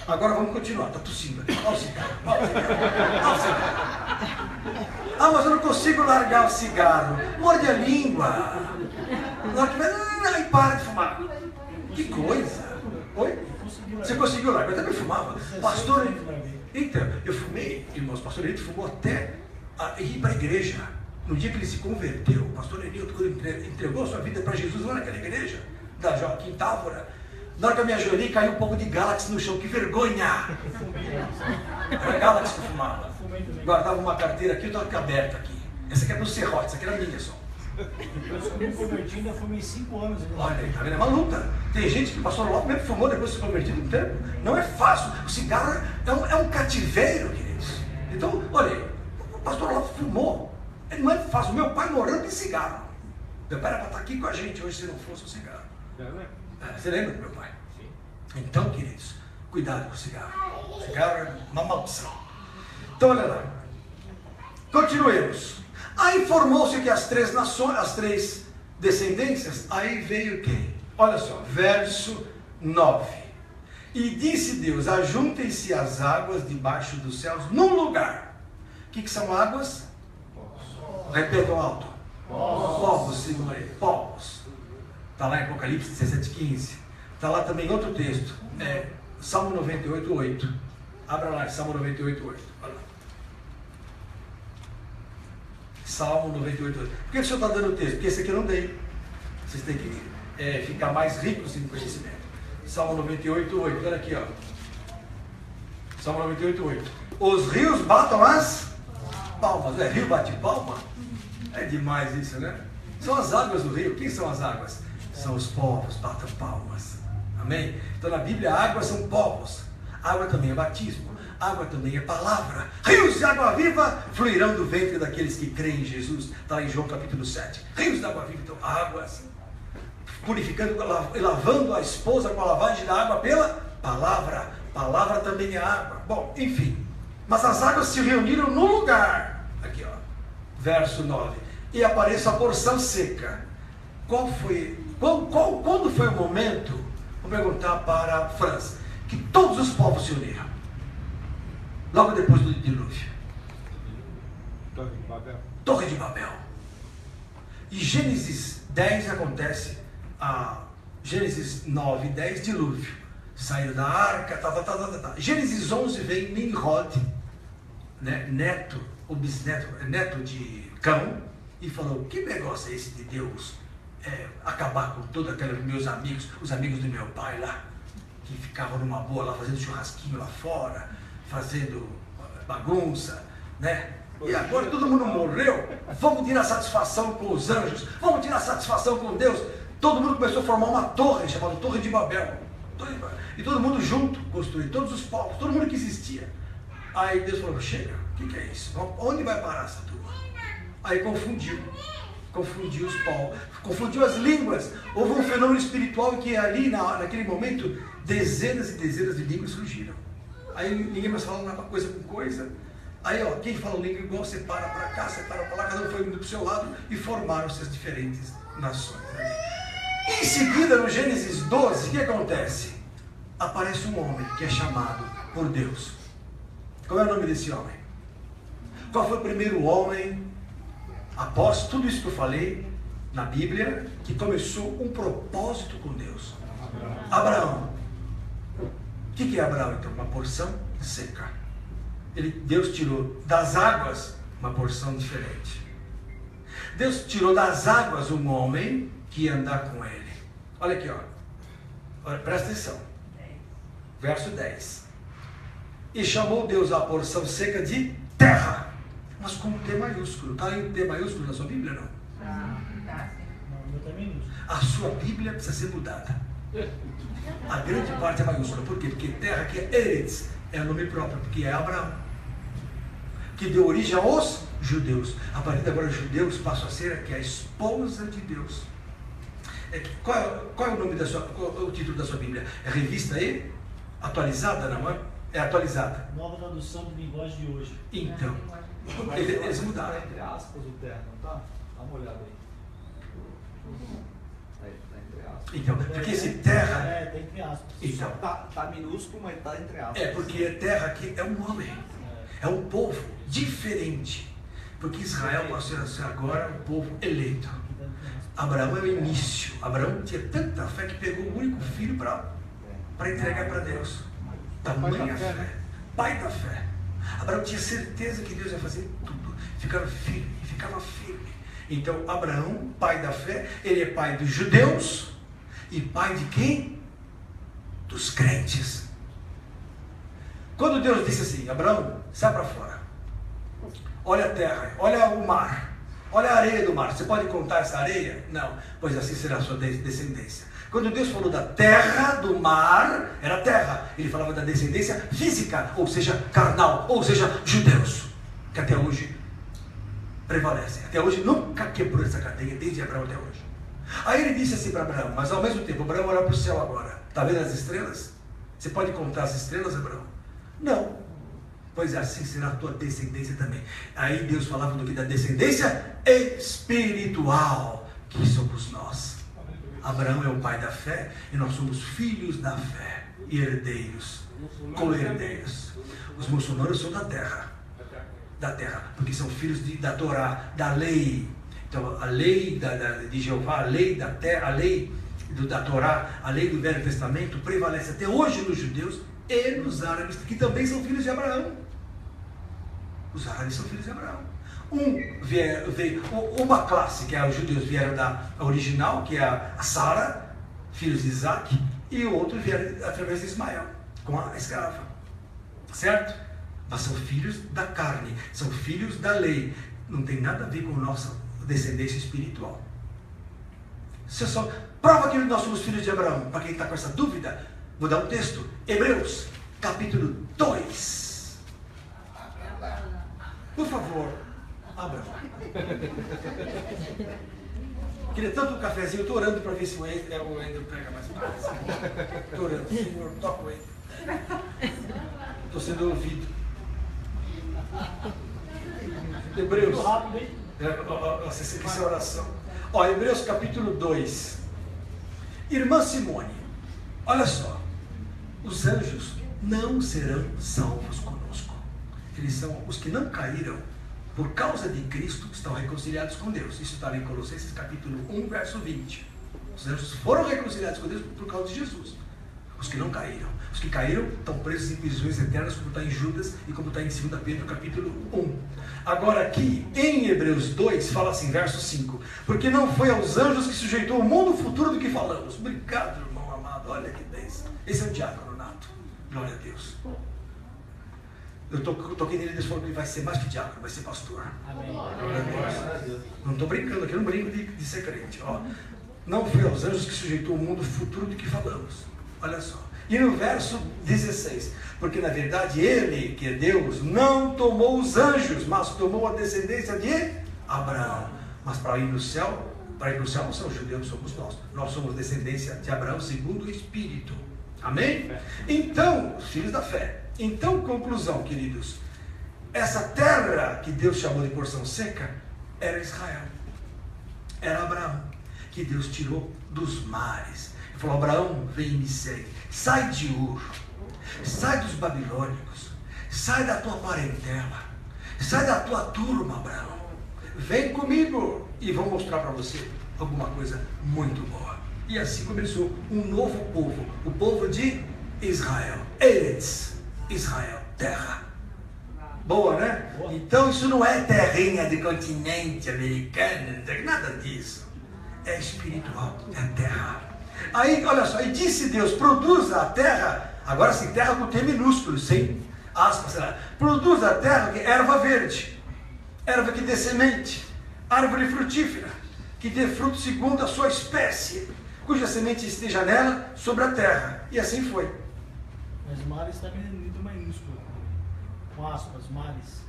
Speaker 1: Agora vamos continuar, está tossindo. Olha o cigarro, olha o cigarro, olha o cigarro. Ah, mas eu não consigo largar o cigarro. Morde a língua. Ai, para de fumar. Que coisa. Oi? Você conseguiu largar? Eu também fumava. Pastor, então, eu fumei, irmãos, pastor Enilton fumou até ir para a igreja. No dia que ele se converteu, o pastor Enilton, quando entregou sua vida para Jesus lá naquela igreja, da Joaquim Távora, na hora que eu me ajoelhei, caiu um pouco de Galaxy no chão. Que vergonha! Era Galaxy que eu fumava. Guardava uma carteira aqui, eu estava aberta aqui. Essa aqui é do Serrote, essa aqui era minha só.
Speaker 3: Eu sou me converti, ainda fumei 5 anos.
Speaker 1: Olha aí, tá vendo? É uma luta. Tem gente que passou logo mesmo fumou depois de se convertir no tempo. Não é fácil. O cigarro é um cativeiro, queridos. Então, olha aí, o pastor Lopes fumou. Não é fácil. Meu pai morreu de cigarro. Meu pai era para estar aqui com a gente hoje se não fosse o cigarro. Você lembra do meu pai? Sim. Então, queridos, cuidado com o cigarro. O cigarro é uma maldição. Então, olha lá. Continuemos. Aí informou-se que as 3 nações, as 3 descendências, aí veio quem? Olha só, verso 9. E disse Deus, ajuntem-se as águas debaixo dos céus num lugar. O que são águas? Repetam alto. Povos, Senhor, povos. Está lá em Apocalipse 17:15. Está lá também outro texto. Salmo 98:8. Abra lá, Salmo 98:8. Olha lá. Salmo 98:8. Por que o senhor está dando o texto? Porque esse aqui eu não dei. Vocês têm que ficar mais ricos em conhecimento. Salmo 98:8, olha aqui, ó. Salmo 98:8. Os rios batam as palmas. Rio bate palma? É demais isso, né? São as águas do rio. Quem são as águas? São os povos, batam palmas. Amém? Então na Bíblia, águas são povos. Água também é batismo. Água também é palavra. Rios de água viva fluirão do ventre daqueles que creem em Jesus. Está em João capítulo 7. Rios de água viva, então águas. Purificando e lavando a esposa com a lavagem da água pela palavra. Palavra também é água. Bom, enfim. Mas as águas se reuniram no lugar. Aqui, ó. Verso 9. E apareceu a porção seca. Quando foi o momento, vou perguntar para a França, que todos os povos se uniram? Logo depois do dilúvio.
Speaker 2: Torre de Babel.
Speaker 1: Torre de Babel. E Gênesis 10 acontece, Gênesis 9 e 10, dilúvio. Saíram da arca, Gênesis 11 vem Nimrod, né, neto, ou bisneto, neto de Cão, e falou: que negócio é esse de Deus acabar com todos aqueles meus amigos, os amigos do meu pai lá, que ficavam numa boa lá, fazendo churrasquinho lá fora, fazendo bagunça, né? E agora todo mundo morreu, vamos tirar satisfação com os anjos, vamos tirar satisfação com Deus. Todo mundo começou a formar uma torre, chamada Torre de Babel. E todo mundo junto construiu, todos os povos, todo mundo que existia. Aí Deus falou: chega, o que é isso? Onde vai parar essa turma? Aí confundiu os povos, confundiu as línguas. Houve um fenômeno espiritual que ali, naquele momento, dezenas e dezenas de línguas surgiram. Aí ninguém mais falava uma coisa com coisa. Aí, ó, quem fala língua igual, separa para cá, separa para lá, cada um foi indo para o seu lado e formaram-se as diferentes nações. Em seguida, no Gênesis 12, o que acontece? Aparece um homem que é chamado por Deus. Qual é o nome desse homem? Qual foi o primeiro homem, após tudo isso que eu falei na Bíblia, que começou um propósito com Deus? Abraão. O que é Abraão, então? Uma porção seca. Deus tirou das águas uma porção diferente. Deus tirou das águas um homem que ia andar com ele. Olha aqui, ó. Olha, presta atenção. Verso 10. E chamou Deus a porção seca de terra, mas com T maiúsculo. Está aí o T maiúsculo na sua Bíblia, não? A sua Bíblia precisa ser mudada. A grande parte é maiúscula. Por quê? Porque terra aqui é Eretz, é o nome próprio, porque é Abraão, que deu origem aos judeus. A partir de agora, os judeus passam a ser aqui a esposa de Deus. Qual é o nome o título da sua Bíblia? É revista aí? Atualizada, não é? É atualizada.
Speaker 3: Nova tradução de linguagem de hoje.
Speaker 1: Então, eles mudaram.
Speaker 4: Tá entre aspas o terra, não tá? Dá uma olhada aí. Tá entre aspas.
Speaker 1: Então, porque esse terra...
Speaker 3: tá entre aspas.
Speaker 1: Então,
Speaker 4: Tá minúsculo, mas tá entre aspas.
Speaker 1: porque terra aqui é um homem. É um povo diferente. Porque Israel passou a ser agora um povo eleito. Abraão é o início. Abraão tinha tanta fé que pegou o único filho para entregar para Deus. Tamanha fé. Pai da fé. Abraão tinha certeza que Deus ia fazer tudo. Ficava firme. Então, Abraão, pai da fé, ele é pai dos judeus e pai de quem? Dos crentes. Quando Deus disse assim: Abraão, sai para fora. Olha a terra, olha o mar. Olha a areia do mar. Você pode contar essa areia? Não. Pois assim será a sua descendência. Quando Deus falou da terra, do mar, era terra. Ele falava da descendência física, ou seja, carnal, ou seja, judeus, que até hoje prevalecem. Até hoje nunca quebrou essa cadeia, desde Abraão até hoje. Aí ele disse assim para Abraão, mas ao mesmo tempo, Abraão olha para o céu agora. Está vendo as estrelas? Você pode contar as estrelas, Abraão? Não. Pois assim será a tua descendência também. Aí Deus falava do que? Da descendência espiritual, que somos nós. Abraão é o pai da fé e nós somos filhos da fé e herdeiros, co-herdeiros. Os muçulmanos são da terra, porque são filhos da Torá, da lei. Então a lei de Jeová, a lei da terra, a lei da Torá, a lei do Velho Testamento prevalece até hoje nos judeus e nos árabes, que também são filhos de Abraão. Os árabes são filhos de Abraão. Uma classe, que é os judeus, vieram da original, que é a Sara, filhos de Isaac, e o outro vieram através de Ismael, com a escrava. Certo? Mas são filhos da carne, são filhos da lei. Não tem nada a ver com nossa descendência espiritual. Você só prova que nós somos filhos de Abraão. Para quem está com essa dúvida, vou dar um texto. Hebreus, capítulo 2. Por favor, abra. Queria tanto um cafezinho, estou orando para ver se o Andrew pega mais fácil. Estou orando, Senhor, toca o Andrew. Estou sendo ouvido. Hebreus. Essa oração. Ó, Hebreus capítulo 2. Irmã Simone, olha só. Os anjos não serão salvos conosco. Eles são os que não caíram. Por causa de Cristo, estão reconciliados com Deus. Isso está em Colossenses capítulo 1, verso 20. Os anjos foram reconciliados com Deus por causa de Jesus. Os que não caíram. Os que caíram estão presos em prisões eternas, como está em Judas e como está em 2 Pedro capítulo 1. Agora aqui, em Hebreus 2, fala assim, verso 5. Porque não foi aos anjos que sujeitou o mundo futuro do que falamos. Obrigado, irmão amado. Olha que bênção. Esse é o diácono nato. Glória a Deus. Eu toquei nele e Deus falou que ele vai ser mais que diácono, vai ser pastor.
Speaker 3: Amém.
Speaker 1: Glória a Deus. Não estou brincando aqui, eu não brinco de ser crente. Ó. Não foi aos anjos que sujeitou o mundo futuro do que falamos. Olha só. E no verso 16, porque na verdade ele, que é Deus, não tomou os anjos, mas tomou a descendência de Abraão. Mas para ir no céu não são os judeus, somos nós. Nós somos descendência de Abraão segundo o Espírito. Amém? Então, os filhos da fé. Então, conclusão, queridos. Essa terra que Deus chamou de porção seca era Israel. Era Abraão, que Deus tirou dos mares. Ele falou, Abraão, vem e me segue. Sai de Ur. Sai dos babilônicos. Sai da tua parentela. Sai da tua turma, Abraão. Vem comigo e vou mostrar para você alguma coisa muito boa. E assim começou um novo povo. O povo de Israel. Eretz. Israel, terra. Boa, né? Então isso não é terrinha de continente americano, não tem nada disso. É espiritual, é terra. Aí, olha só, e disse Deus, produza a terra, agora sim, terra com T minúsculo, sem aspas, será? Produza a terra que erva verde, erva que dê semente, árvore frutífera, que dê fruto segundo a sua espécie, cuja semente esteja nela sobre a terra. E assim foi.
Speaker 3: Mas mares também é muito maiúsculo. Com aspas, mares.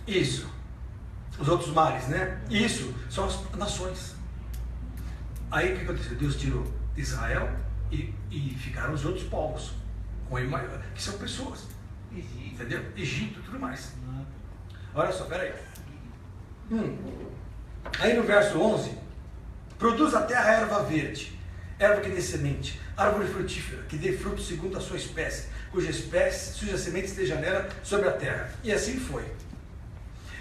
Speaker 1: Isso. Os outros mares, né? Isso são as nações. Aí o que aconteceu? Deus tirou Israel e ficaram os outros povos, com ele maior, que são pessoas. Entendeu? Egito, tudo mais. Olha só, peraí. Aí no verso 11, produz a terra erva verde, erva que dê semente, árvore frutífera, que dê fruto segundo a sua espécie, cuja semente esteja nela sobre a terra. E assim foi.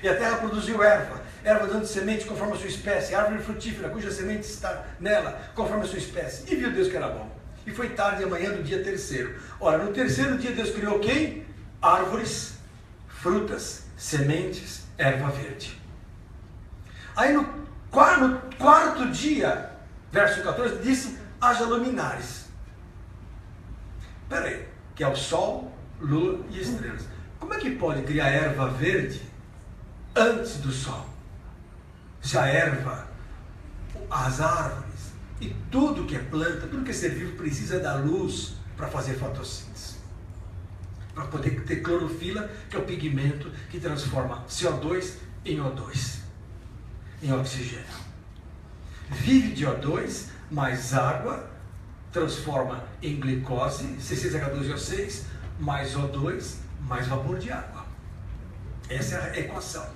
Speaker 1: E a terra produziu erva dando semente conforme a sua espécie, árvore frutífera, cuja semente está nela, conforme a sua espécie. E viu Deus que era bom. E foi tarde e amanhã do dia terceiro. Ora, no terceiro dia Deus criou quem? Árvores, frutas, sementes, erva verde. Aí no quarto dia, verso 14, disse, haja luminares. Peraí, que é o sol, lua e estrelas. Como é que pode criar erva verde antes do sol? Se a erva, as árvores e tudo que é planta, tudo que é ser vivo precisa da luz para fazer fotossíntese. Para poder ter clorofila, que é o pigmento que transforma CO2 em O2, em oxigênio. Vive de O2, mais água, transforma em glicose, C6H12O6, mais O2, mais vapor de água. Essa é a equação.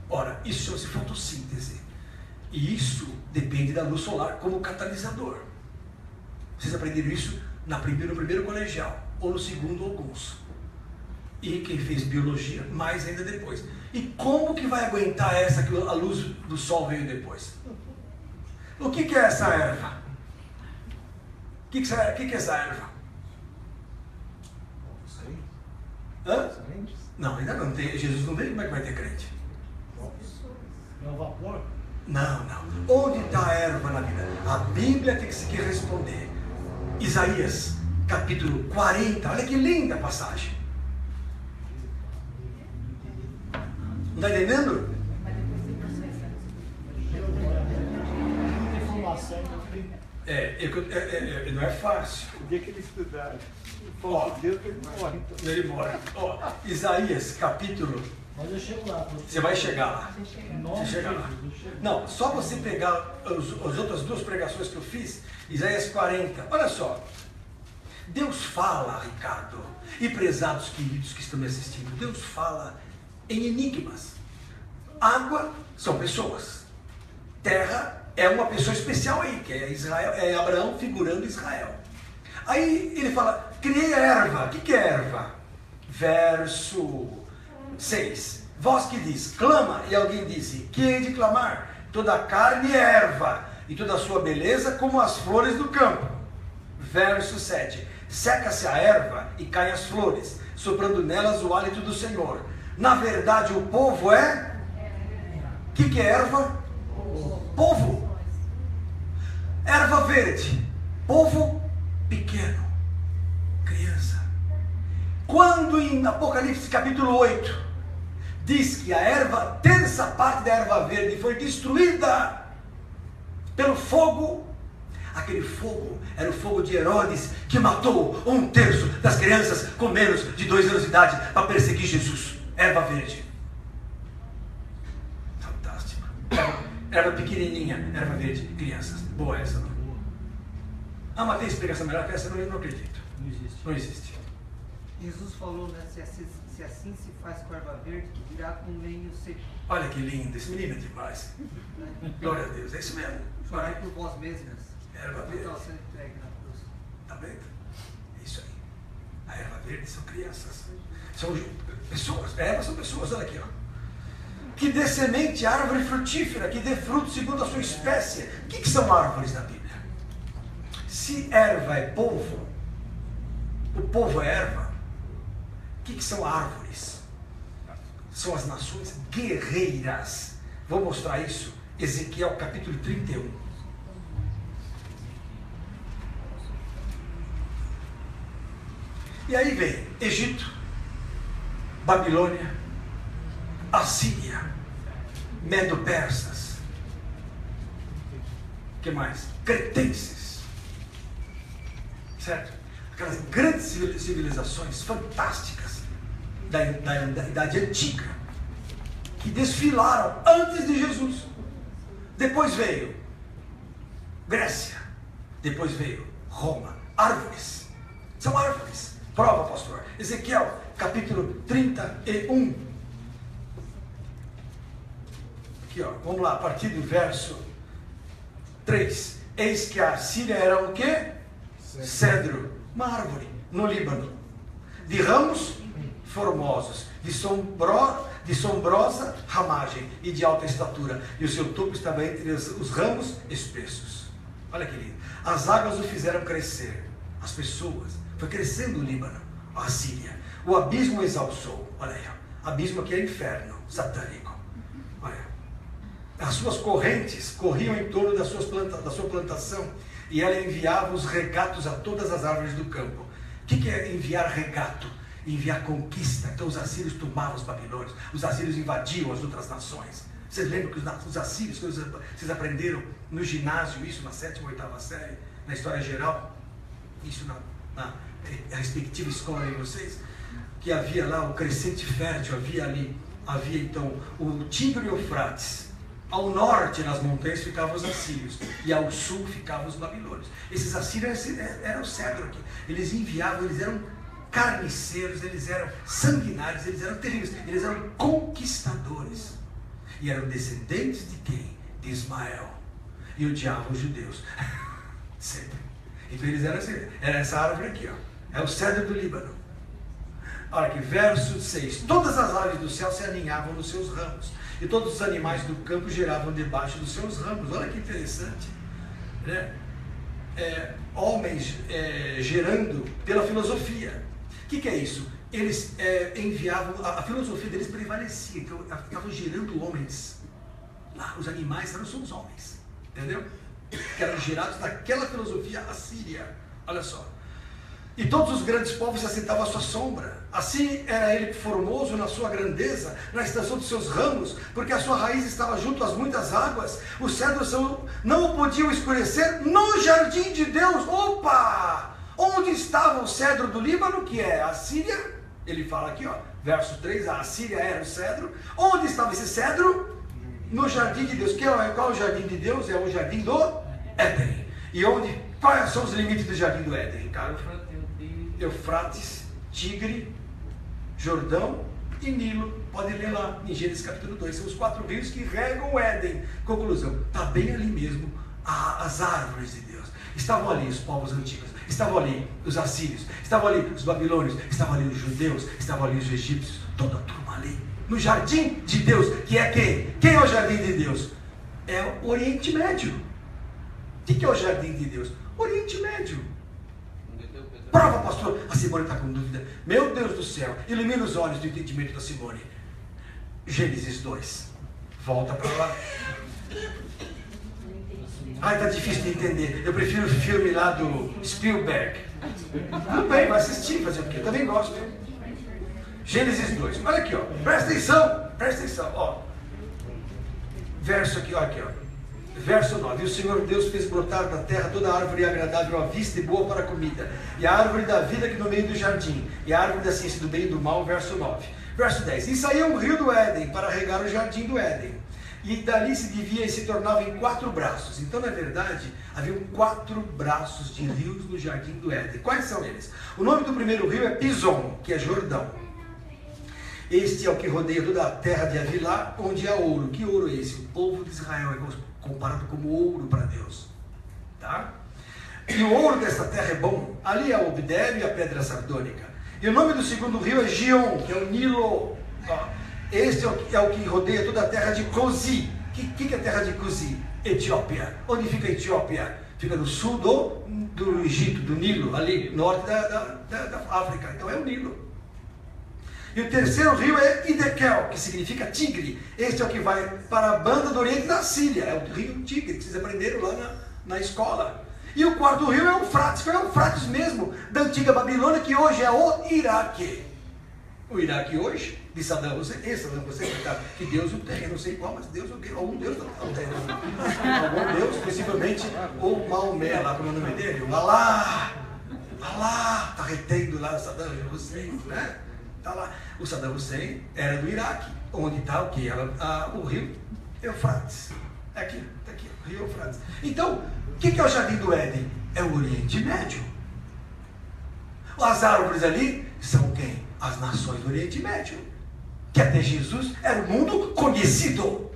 Speaker 1: Ora, isso chama-se fotossíntese. E isso depende da luz solar como catalisador. Vocês aprenderam isso no primeiro colegial, ou no segundo alguns. E quem fez biologia, mais ainda depois. E como que vai aguentar essa que a luz do sol veio depois? O que é essa erva? O que é essa erva? Hã? Não, ainda não tem. Jesus não veio, como é que vai ter crente?
Speaker 3: É o vapor?
Speaker 1: Não, não. Onde está a erva na Bíblia? A Bíblia tem que se responder. Isaías, capítulo 40. Olha que linda passagem. Não está entendendo?
Speaker 3: Muita informação, então tem.
Speaker 1: Não é fácil.
Speaker 2: O dia que ele estudar, o
Speaker 1: Ó,
Speaker 2: povo de Deus, ele morre. Então.
Speaker 1: ele mora. Ó, Isaías, capítulo.
Speaker 3: Mas eu chego lá.
Speaker 1: Você vai chegar lá.
Speaker 3: Em nome
Speaker 1: Você
Speaker 3: de
Speaker 1: chega lá.
Speaker 3: Jesus, eu chego.
Speaker 1: Não, só você pegar as outras duas pregações que eu fiz, Isaías 40. Olha só. Deus fala, Ricardo, e prezados queridos que estão me assistindo, Deus fala em enigmas. Água são pessoas. Terra é uma pessoa especial aí, que é Israel, é Abraão figurando Israel. Aí ele fala, criei a erva. O que é erva? Verso 6. Voz que diz, clama, e alguém disse, que hei de clamar? Toda a carne é erva, e toda a sua beleza como as flores do campo. Verso 7. Seca-se a erva e caem as flores, soprando nelas o hálito do Senhor. Na verdade, o povo é... O que é erva? Povo. Erva verde. Povo pequeno. Criança. Quando em Apocalipse capítulo 8 diz que a erva, terça parte da erva verde foi destruída pelo fogo, aquele fogo era o fogo de Herodes, que matou 1/3 das crianças com menos de 2 anos de idade para perseguir Jesus. Erva verde. Fantástico. Erva pequenininha, erva verde, crianças. Boa essa, não? Ah, mas tem explicação melhor que essa? Eu não acredito.
Speaker 3: Não existe.
Speaker 1: Não existe.
Speaker 6: Jesus falou, né? Se assim se faz com a erva verde, que virá com lenho seco.
Speaker 1: Olha que lindo, esse menino é demais. Glória a Deus, é isso mesmo.
Speaker 6: Chorai por vós mesmas.
Speaker 1: Erva
Speaker 6: Não
Speaker 1: verde.
Speaker 6: está sendo entregue na cruz.
Speaker 1: Tá vendo? É isso aí. A erva verde são crianças. São pessoas. Ervas são pessoas, olha aqui, ó. Que dê semente, árvore frutífera, que dê fruto segundo a sua espécie. O que são árvores na Bíblia? Se erva é povo, o povo é erva, o que são árvores? São as nações guerreiras. Vou mostrar isso. Ezequiel capítulo 31. E aí vem Egito, Babilônia, Assíria, Medo-Persas, que mais? Cretenses, certo? Aquelas grandes civilizações fantásticas da Idade Antiga, que desfilaram antes de Jesus. Depois veio Grécia, depois veio Roma. Árvores, são árvores. Prova, pastor. Ezequiel, capítulo 31. Aqui, ó, vamos lá, a partir do verso 3. Eis que a Síria era o quê? Cedro, uma árvore no Líbano, de ramos formosos, de sombrosa ramagem e de alta estatura, e o seu topo estava entre os ramos espessos. Olha que lindo. As águas o fizeram crescer, as pessoas, foi crescendo o Líbano, a Síria. O abismo o exalçou. Olha aí, ó. Abismo aqui é inferno satânico. Olha, as suas correntes corriam em torno da sua plantação, e ela enviava os regatos a todas as árvores do campo. O que é enviar regato? Enviar conquista. Então os assírios tomavam os babilônios, os assírios invadiam as outras nações. Vocês lembram que os assírios, que vocês aprenderam no ginásio, isso na 7ª, 8ª série, na história geral, isso na respectiva escola de vocês, que havia lá o crescente fértil, havia então o Tigre e o Eufrates. Ao norte, nas montanhas, ficavam os assírios, e ao sul ficavam os babilônios. Esses assírios eram o cedro aqui. Eles enviavam, eles eram carniceiros, eles eram sanguinários, eles eram terríveis, eles eram conquistadores. E eram descendentes de quem? De Ismael. E odiavam os judeus. Sempre. Então eles eram assim, era essa árvore aqui, ó. É o cedro do Líbano. Olha aqui, verso 6. Todas as aves do céu se aninhavam nos seus ramos, e todos os animais do campo giravam debaixo dos seus ramos. Olha que interessante, né? Homens gerando pela filosofia. O que é isso? Eles enviavam, a filosofia deles prevalecia, então estavam gerando homens Lá, os animais eram os homens, entendeu? Que eram gerados daquela filosofia assíria. Olha só. E todos os grandes povos se assentavam à sua sombra. Assim era ele formoso na sua grandeza, na extensão dos seus ramos, porque a sua raiz estava junto às muitas águas. Os cedros não o podiam escurecer no jardim de Deus. Opa! Onde estava o cedro do Líbano, que é a Síria? Ele fala aqui, ó, verso 3, a Síria era o cedro. Onde estava esse cedro? No jardim de Deus. Qual é o jardim de Deus? É o jardim do Éden. E quais são os limites do jardim do Éden, Ricardo? Eufrates, Tigre, Jordão e Nilo. Pode ler lá em Gênesis capítulo 2. São os 4 rios que regam o Éden. Conclusão, está bem ali mesmo as árvores de Deus. Estavam ali os povos antigos, estavam ali os assírios, estavam ali os babilônios, estavam ali os judeus, estavam ali os egípcios, toda a turma ali. No jardim de Deus, que é quem? Quem é o jardim de Deus? É o Oriente Médio. O que é o jardim de Deus? Oriente Médio. Prova, pastor. A Simone está com dúvida. Meu Deus do céu, ilumina os olhos do entendimento da Simone. Gênesis 2. Volta para lá. Ai, está difícil de entender. Eu prefiro o filme lá do Spielberg. Tudo bem, vai assistir, fazer o quê? Eu também gosto. Gênesis 2. Olha aqui, ó. Presta atenção, ó. Verso aqui, ó. Verso 9, e o Senhor Deus fez brotar da terra toda a árvore agradável à vista e boa para a comida, e a árvore da vida que no meio do jardim, e a árvore da ciência do bem e do mal, verso 9. Verso 10, e saía um rio do Éden para regar o jardim do Éden, e dali se divia e se tornava em 4 braços. Então, na verdade, havia 4 braços de rios no jardim do Éden. Quais são eles? O nome do primeiro rio é Pison, que é Jordão. Este é o que rodeia toda a terra de Havilá, onde há ouro. Que ouro é esse? O povo de Israel é comparado como ouro para Deus, tá? E o ouro desta terra é bom. Ali é o obdébio e a pedra sardônica. E o nome do segundo rio é Gion, que é o Nilo. Ó, este é o que rodeia toda a terra de Cozi. Que é a terra de Cozi? Etiópia. Onde fica a Etiópia? Fica no sul do Egito, do Nilo, ali, norte da África. Então é o Nilo. E o terceiro rio é Idekel, que significa tigre. Este é o que vai para a banda do Oriente da Síria. É o rio Tigre, que vocês aprenderam lá na escola. E o quarto rio é o Eufrates, que é o Eufrates mesmo, da antiga Babilônia, que hoje é o Iraque. O Iraque hoje, de Saddam Hussein, que Deus o tenha, não sei qual, mas Deus o tenha, algum Deus não tem. Algum Deus, possivelmente o Maomé, lá como é o nome dele, o Alá, está retendo lá o Saddam Hussein, né? Tá lá. O Saddam Hussein era do Iraque, onde está o que? O rio Eufrates. Aqui, está aqui, o rio Eufrates. Então, o que é o jardim do Éden? É o Oriente Médio. As árvores ali são quem? As nações do Oriente Médio. Que até Jesus era o mundo conhecido.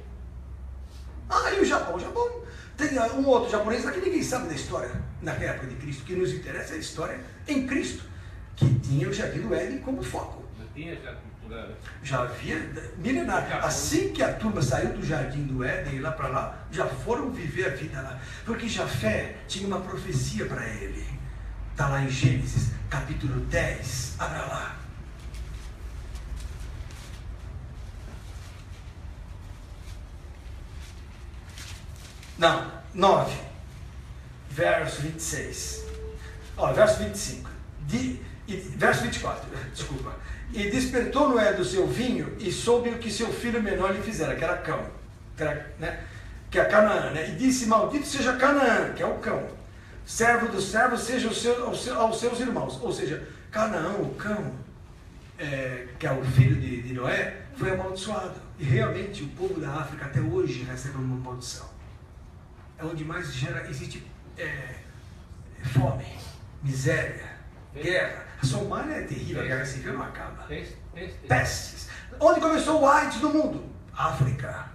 Speaker 1: E o Japão? O Japão tem um outro japonês lá que ninguém sabe da história naquela época de Cristo. O que nos interessa é a história em Cristo, que tinha o jardim do Éden como foco. Já havia milenar. Assim que a turma saiu do jardim do Éden e lá para lá, já foram viver a vida lá. Porque Jafé tinha uma profecia para ele. Está lá em Gênesis, capítulo 10. Abra lá. Não, 9. Verso 26. Verso 25. Verso 24, desculpa. E despertou Noé do seu vinho e soube o que seu filho menor lhe fizera, que era cão, que é Canaã, né? E disse: maldito seja Canaã, que é o cão, servo dos servos seja aos seus irmãos. Ou seja, Canaã, o cão, que é o filho de Noé, foi amaldiçoado. E realmente o povo da África até hoje recebe uma maldição. É onde mais existe fome, miséria, guerra. A Somália é terrível, a guerra civil não acaba. Pestes. Onde começou o AIDS no mundo? África.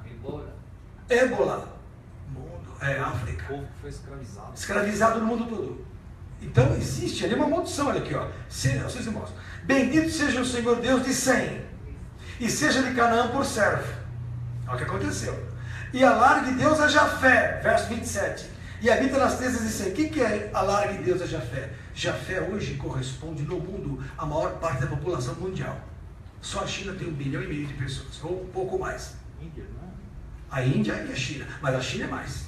Speaker 1: Ébola. África.
Speaker 4: O povo foi escravizado.
Speaker 1: Escravizado no mundo todo. Então existe ali uma maldição, olha aqui, ó. Seus irmãos. Bendito seja o Senhor Deus de Sem, e seja de Canaã por servo. Olha o que aconteceu. E alargue Deus a Jafé, verso 27. E habita nas tesas de Sem. O que é alargue Deus a Jafé? Jafé hoje corresponde no mundo à maior parte da população mundial. Só a China tem 1,5 bilhão de pessoas, ou um pouco mais. A Índia e a China, mas a China é mais.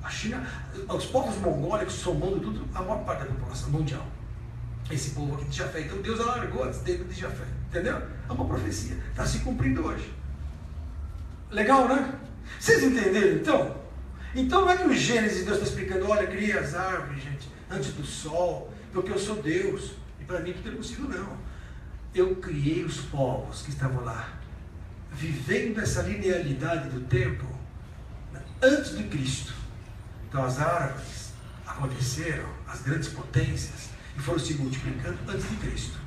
Speaker 1: A China, os povos mongólicos somando tudo, a maior parte da população mundial. Esse povo aqui de Jafé. Então Deus alargou antes dele de Jafé. Entendeu? É uma profecia. Está se cumprindo hoje. Legal, né? Vocês entenderam então? Então não é que o Gênesis Deus está explicando, olha, cria as árvores, gente, antes do sol, porque eu sou Deus. E para mim tudo é possível, não. Eu criei os povos que estavam lá, vivendo essa linearidade do tempo, antes de Cristo. Então as árvores aconteceram, as grandes potências, e foram se multiplicando antes de Cristo.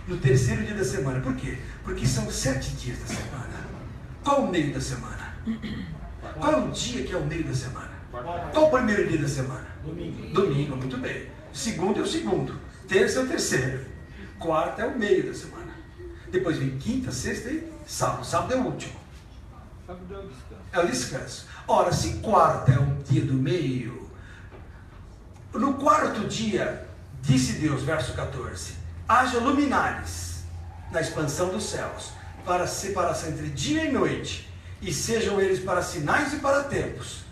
Speaker 1: No terceiro dia da semana. Por quê? Porque são 7 dias da semana. Qual o meio da semana? Qual é o dia que é o meio da semana? Qual o primeiro dia da semana? Domingo, muito bem. Segundo é o segundo. Terça é o terceiro. Quarta é o meio da semana. Depois vem quinta, sexta e sábado. Sábado é o último.
Speaker 2: Sábado é o descanso.
Speaker 1: É o descanso. Ora, se quarta é o dia do meio, no quarto dia, disse Deus, verso 14, haja luminares na expansão dos céus, para separação entre dia e noite, e sejam eles para sinais e para tempos,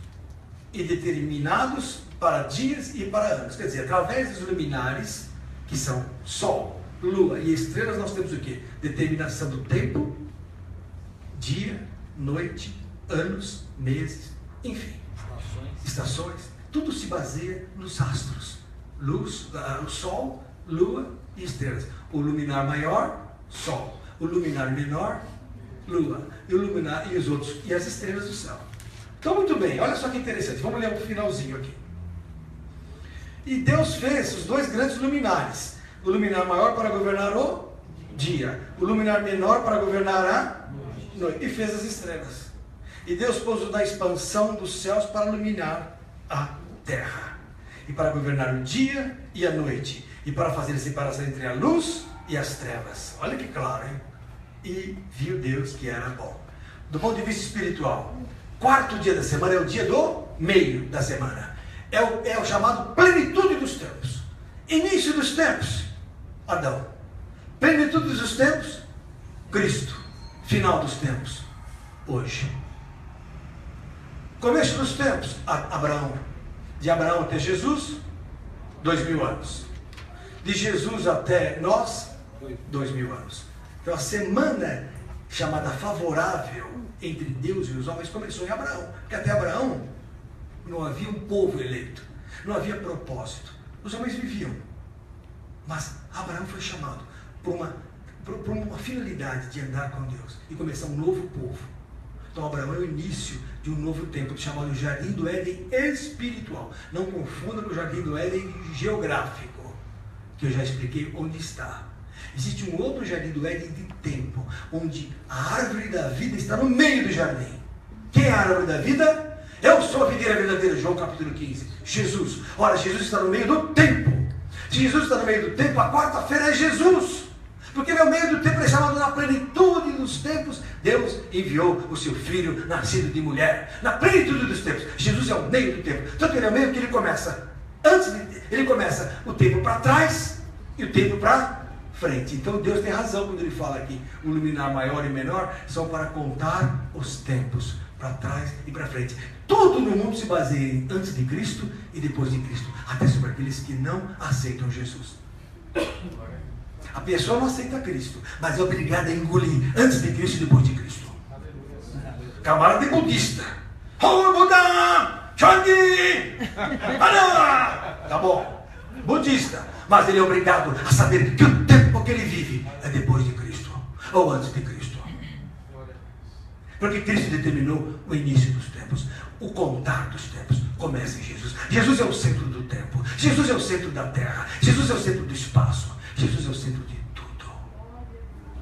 Speaker 1: e determinados para dias e para anos. Quer dizer, através dos luminares, que são sol, lua e estrelas, nós temos o quê? Determinação do tempo, dia, noite, anos, meses, enfim, estações, tudo se baseia nos astros, luz, o sol, lua e estrelas. O luminar maior, sol, o luminar menor, lua, e o luminar e os outros, e as estrelas do céu. Então, muito bem, olha só que interessante, vamos ler um finalzinho aqui. E Deus fez os 2 grandes luminares, o luminar maior para governar o dia, o luminar menor para governar a noite, e fez as estrelas. E Deus pôs na expansão dos céus para iluminar a terra, e para governar o dia e a noite, e para fazer a separação entre a luz e as trevas. Olha que claro, hein? E viu Deus que era bom. Do ponto de vista espiritual, quarto dia da semana é o dia do meio da semana. É o chamado plenitude dos tempos. Início dos tempos, Adão. Plenitude dos tempos, Cristo. Final dos tempos, hoje. Começo dos tempos, Abraão. De Abraão até Jesus, 2000 anos. De Jesus até nós, 2000 anos. Então a semana chamada favorável entre Deus e os homens começou em Abraão. Porque até Abraão não havia um povo eleito, não havia propósito. Os homens viviam. Mas Abraão foi chamado por uma finalidade de andar com Deus e começar um novo povo. Então Abraão é o início de um novo tempo, chamado Jardim do Éden espiritual. Não confunda com o Jardim do Éden geográfico, que eu já expliquei onde está. Existe um outro Jardim do Éden de tempo, onde a árvore da vida está no meio do jardim. Quem é a árvore da vida? Eu sou a videira verdadeira, João capítulo 15. Jesus. Ora, Jesus está no meio do tempo. Se Jesus está no meio do tempo, a quarta-feira é Jesus. Porque no meio do tempo é chamado na plenitude dos tempos. Deus enviou o seu filho nascido de mulher. Na plenitude dos tempos. Jesus é o meio do tempo. Tanto ele é o meio que ele começa. Ele começa o tempo para trás e o tempo para frente. Então Deus tem razão quando ele fala aqui. O luminar maior e menor são para contar os tempos. Para trás e para frente. Tudo no mundo se baseia em antes de Cristo e depois de Cristo. Até sobre aqueles que não aceitam Jesus. A pessoa não aceita Cristo, mas é obrigada a engolir antes de Cristo e depois de Cristo. Camarada budista. Oh, Buda! Changi! Tá bom. Budista. Mas ele é obrigado a saber que o tempo que ele vive é depois de Cristo. Ou antes de Cristo. Porque Cristo determinou o início dos tempos. O contar dos tempos começa em Jesus. Jesus é o centro do tempo. Jesus é o centro da terra. Jesus é o centro do espaço. Jesus é o centro de tudo.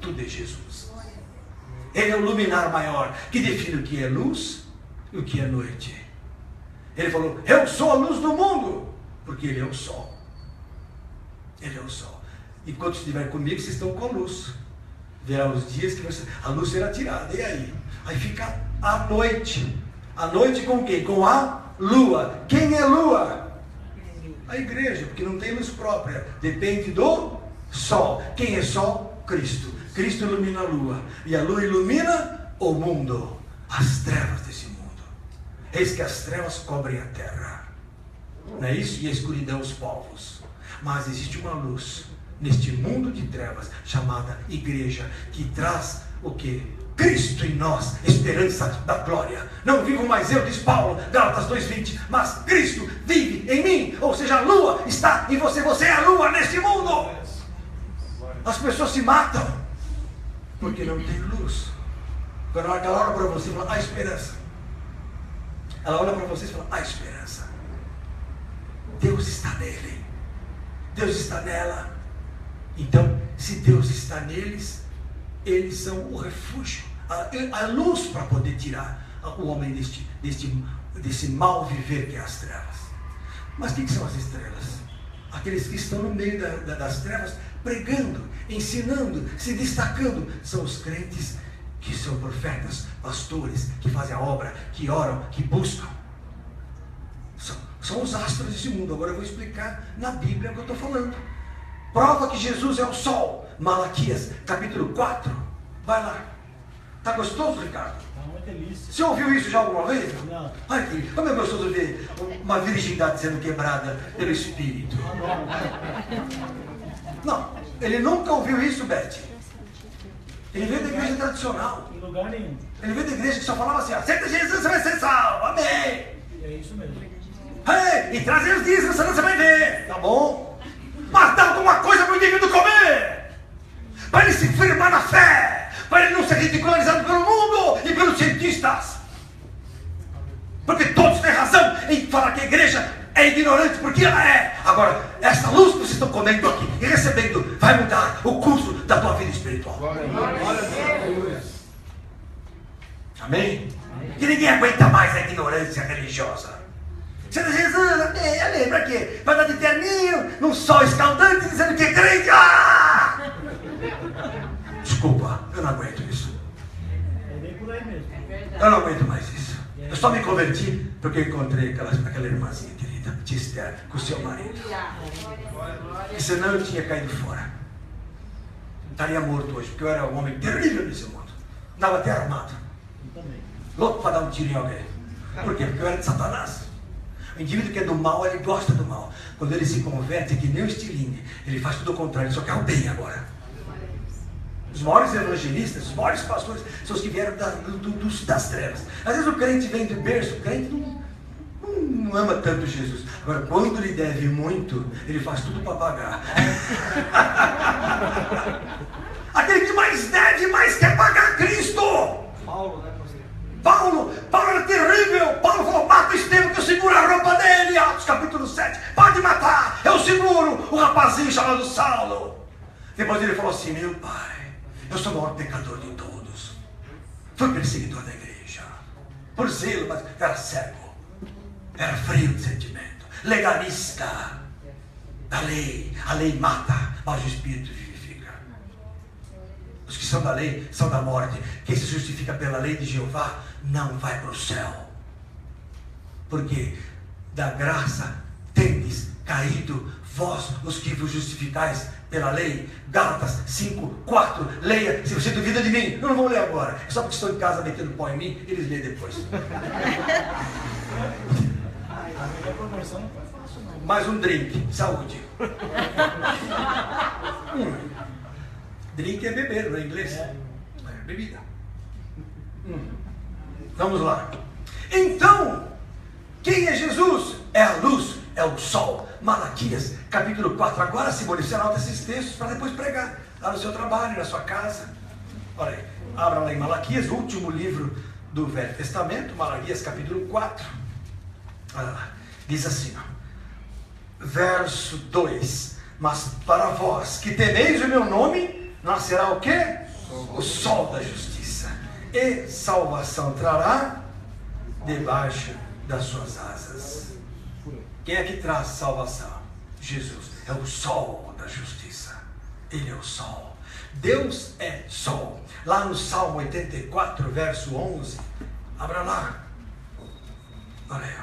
Speaker 1: Tudo é Jesus. Ele é o luminar maior, que define o que é luz e o que é noite. Ele falou, eu sou a luz do mundo, porque ele é o sol. Ele é o sol. E quando estiverem comigo, vocês estão com a luz. Verá os dias que a luz será tirada. E aí? Aí fica a noite. A noite com quem? Com a lua. Quem é lua? A igreja, porque não tem luz própria. Depende do sol. Quem é sol? Cristo. Cristo ilumina a lua. E a lua ilumina o mundo. as trevas desse mundo. Eis que as trevas cobrem a terra. Não é isso? E a escuridão os povos. Mas existe uma luz neste mundo de trevas, chamada igreja, que traz o quê? Cristo em nós, esperança da glória. Não vivo mais eu, diz Paulo, Gálatas 2:20, mas Cristo vive em mim. Ou seja, a lua está em você. Você é a lua neste mundo. As pessoas se matam porque não tem luz. Quando ela olha para você e fala, há esperança. Ela olha para você e fala, há esperança. Deus está nele. Deus está nela. Então, se Deus está neles, eles são o refúgio, a luz para poder tirar o homem desse mal viver que é as trevas. Mas o que são as estrelas? Aqueles que estão no meio das trevas, pregando, ensinando, se destacando, são os crentes que são profetas, pastores, que fazem a obra, que oram, que buscam. São os astros desse mundo. Agora eu vou explicar na Bíblia o que eu estou falando. Prova que Jesus é o sol. Malaquias, capítulo 4. Vai lá. Está gostoso, Ricardo?
Speaker 3: É uma delícia.
Speaker 1: Você ouviu isso já alguma vez?
Speaker 3: Não.
Speaker 1: Ai, querido, como é gostoso ver uma virgindade sendo quebrada pelo Espírito. Não, ele nunca ouviu isso, Beth. Ele veio da igreja tradicional.
Speaker 3: Em lugar nenhum.
Speaker 1: Ele veio da igreja que só falava assim, aceita Jesus, você vai ser salvo, amém.
Speaker 3: É isso mesmo.
Speaker 1: Hey, e trazer os dízimos, senão você vai ver. Tá bom? Mas dá alguma coisa para o indivíduo comer. Para ele se firmar na fé. Para ele não ser ridicularizado pelo mundo e pelos cientistas. Porque todos têm razão em falar que a igreja é ignorante, porque ela é. Agora, essa luz que vocês estão comendo aqui e recebendo vai mudar o curso da tua vida espiritual. Amém? Que ninguém aguenta mais a ignorância religiosa. Você diz, Jesus, amém, pra quê? Para dar de terninho, num sol escaldante, dizendo que é crente. Ah! Desculpa, eu não aguento isso.
Speaker 3: É bem por aí mesmo.
Speaker 1: Eu não aguento mais isso. Eu só me converti porque eu encontrei aquela irmãzinha querida, tia Esther, com o seu marido. E senão eu tinha caído fora. Estaria morto hoje, porque eu era um homem terrível nesse mundo. Andava até armado. Louco para dar um tiro em alguém. Por quê? Porque eu era de Satanás. O indivíduo que é do mal, ele gosta do mal. Quando ele se converte, é que nem o estilingue. Ele faz tudo o contrário, ele só quer o bem agora. Os maiores evangelistas, os maiores pastores, são os que vieram das trevas. Às vezes o crente vem do berço, o crente não ama tanto Jesus. Agora, quando lhe deve muito, ele faz tudo para pagar. Aquele que mais deve, mais quer pagar Cristo.
Speaker 4: Paulo, né?
Speaker 1: Paulo era terrível. Paulo falou, mata Estevão que eu seguro a roupa dele. Atos capítulo 7, pode matar, eu seguro o rapazinho chamado Saulo. Depois ele falou assim, meu pai, eu sou o maior pecador de todos. Fui perseguidor da igreja, por zelo, mas era cego, era frio de sentimento, legalista da lei. A lei mata, mas o Espírito vivifica. Os que são da lei são da morte. Quem se justifica pela lei de Jeová não vai para o céu. Porque da graça tendes caído vós, os que vos justificais pela lei. Gálatas 5:4. Leia, se você duvida de mim. Eu não vou ler agora, é só porque estou em casa metendo pó em mim. Eles leem depois. Mais um drink, saúde. Drink é beber, não é inglês? É bebida. Vamos lá. Então, quem é Jesus? É a luz, é o sol. Malaquias, capítulo 4. Agora, Simone, você anota esses textos para depois pregar. Lá no seu trabalho, na sua casa. Olha aí, abra lá em Malaquias, o último livro do Velho Testamento. Malaquias, capítulo 4. Olha lá, diz assim, ó, verso 2. Mas para vós que temeis o meu nome, nascerá o quê? O sol da justiça. E salvação trará debaixo das suas asas. Quem é que traz salvação? Jesus é o sol da justiça. Ele é o sol. Deus é sol. Lá no Salmo 84, verso 11. Abra lá. Olha aí.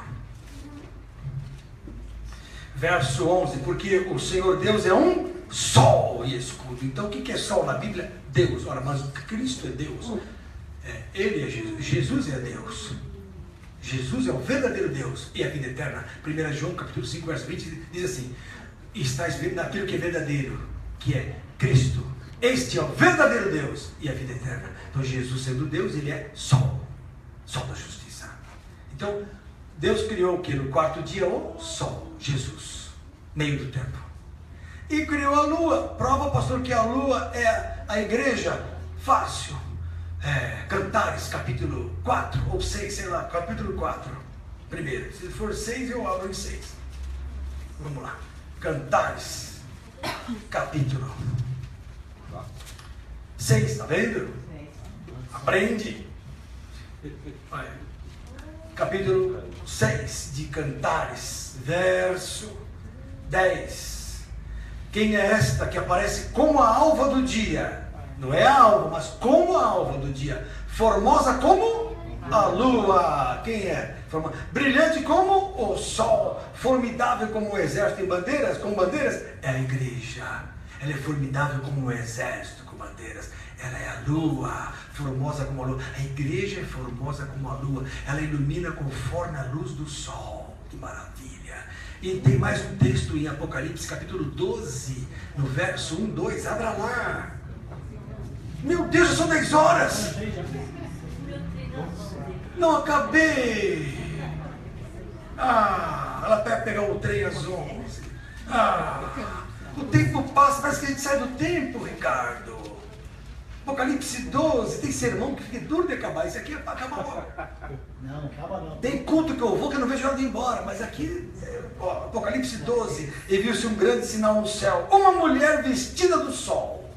Speaker 1: Verso 11. Porque o Senhor Deus é um sol e escudo. Então o que é sol na Bíblia? Deus. Ora, mas Cristo é Deus. Ele é Jesus. Jesus é Deus. Jesus é o verdadeiro Deus e a vida eterna. 1 João capítulo 5, verso 20 diz assim: estáis vendo naquilo que é verdadeiro, que é Cristo. Este é o verdadeiro Deus e a vida eterna. Então Jesus sendo Deus, ele é sol da justiça. Então Deus criou o que? No quarto dia o sol, Jesus, meio do tempo. E criou a lua. Prova, pastor, que a lua é a igreja. Fácil. Cantares, capítulo 4 ou 6, sei lá, capítulo 4. Primeiro, se for 6, eu abro em 6. Vamos lá. Cantares, capítulo 6, está vendo? Aprende. Capítulo 6 de Cantares, verso 10. Quem é esta que aparece como a alva do dia? Não é a alva, mas como a alva do dia. Formosa como a lua. Quem é? Brilhante como o sol. Formidável como o exército em bandeiras. Com bandeiras é a igreja. Ela é formidável como um exército com bandeiras. Ela é a lua, formosa como a lua. A igreja é formosa como a lua. Ela ilumina conforme a luz do sol. Que maravilha. E tem mais um texto em Apocalipse, capítulo 12, no verso 1, 2. Abra lá. Meu Deus, já são 10 horas. Não acabei. Ela vai pegar o trem às 11. O tempo passa, parece que a gente sai do tempo, Ricardo. Apocalipse 12, tem sermão que fica duro de acabar. Isso aqui é para acabar logo.
Speaker 3: Não, acaba não.
Speaker 1: Tem culto que eu vou que eu não vejo a hora de ir embora. Mas aqui, Apocalipse 12, e viu-se um grande sinal no céu. Uma mulher vestida do sol.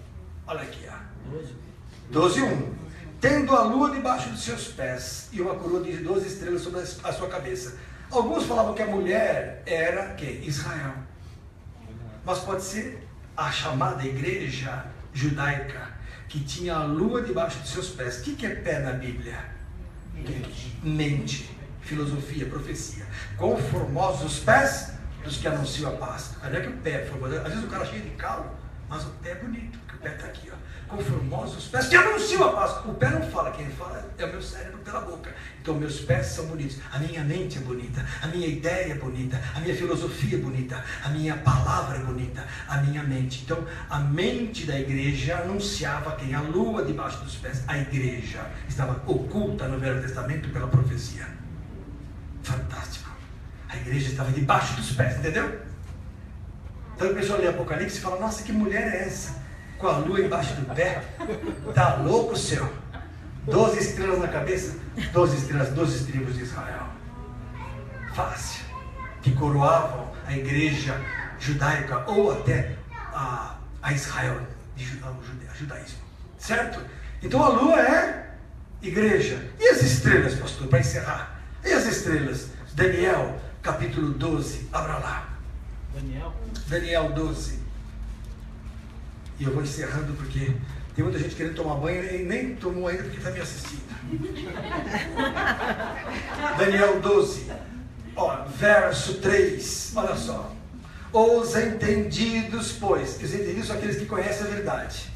Speaker 1: Olha aqui, 12, 1. Tendo a lua debaixo dos seus pés e uma coroa de 12 estrelas sobre a sua cabeça. Alguns falavam que a mulher era Israel. Mas pode ser a chamada igreja judaica, que tinha a lua debaixo dos seus pés. O que é pé na Bíblia? Mente, filosofia, profecia. Quão formosos os pés dos que anunciam a paz. Não é que o pé é formoso. Às vezes o cara é cheio de calo, mas o pé é bonito, porque o pé está aqui, quão formosos os pés que anunciam a paz. O pé não fala, quem fala é o meu cérebro pela boca. Então meus pés são bonitos, a minha mente é bonita, a minha ideia é bonita, a minha filosofia é bonita, a minha palavra é bonita, a minha mente. Então a mente da igreja anunciava quem? A lua debaixo dos pés. A igreja estava oculta no Velho Testamento pela profecia. Fantástico. A igreja estava debaixo dos pés, entendeu? Então a pessoa lê Apocalipse e fala: nossa, que mulher é essa? Com a lua embaixo do pé? Tá louco o céu? 12 estrelas na cabeça, 12 estrelas, 12 tribos de Israel. Fácil. Que coroavam a igreja judaica ou até a Israel, a judaísmo. Certo? Então a lua é igreja. E as estrelas, pastor, para encerrar? E as estrelas? Daniel, capítulo 12. Abra lá. Daniel 12. E eu vou encerrando porque tem muita gente querendo tomar banho e nem tomou ainda porque está me assistindo. Daniel 12, verso 3, olha só. Os entendidos, pois, os entendidos são aqueles que conhecem a verdade,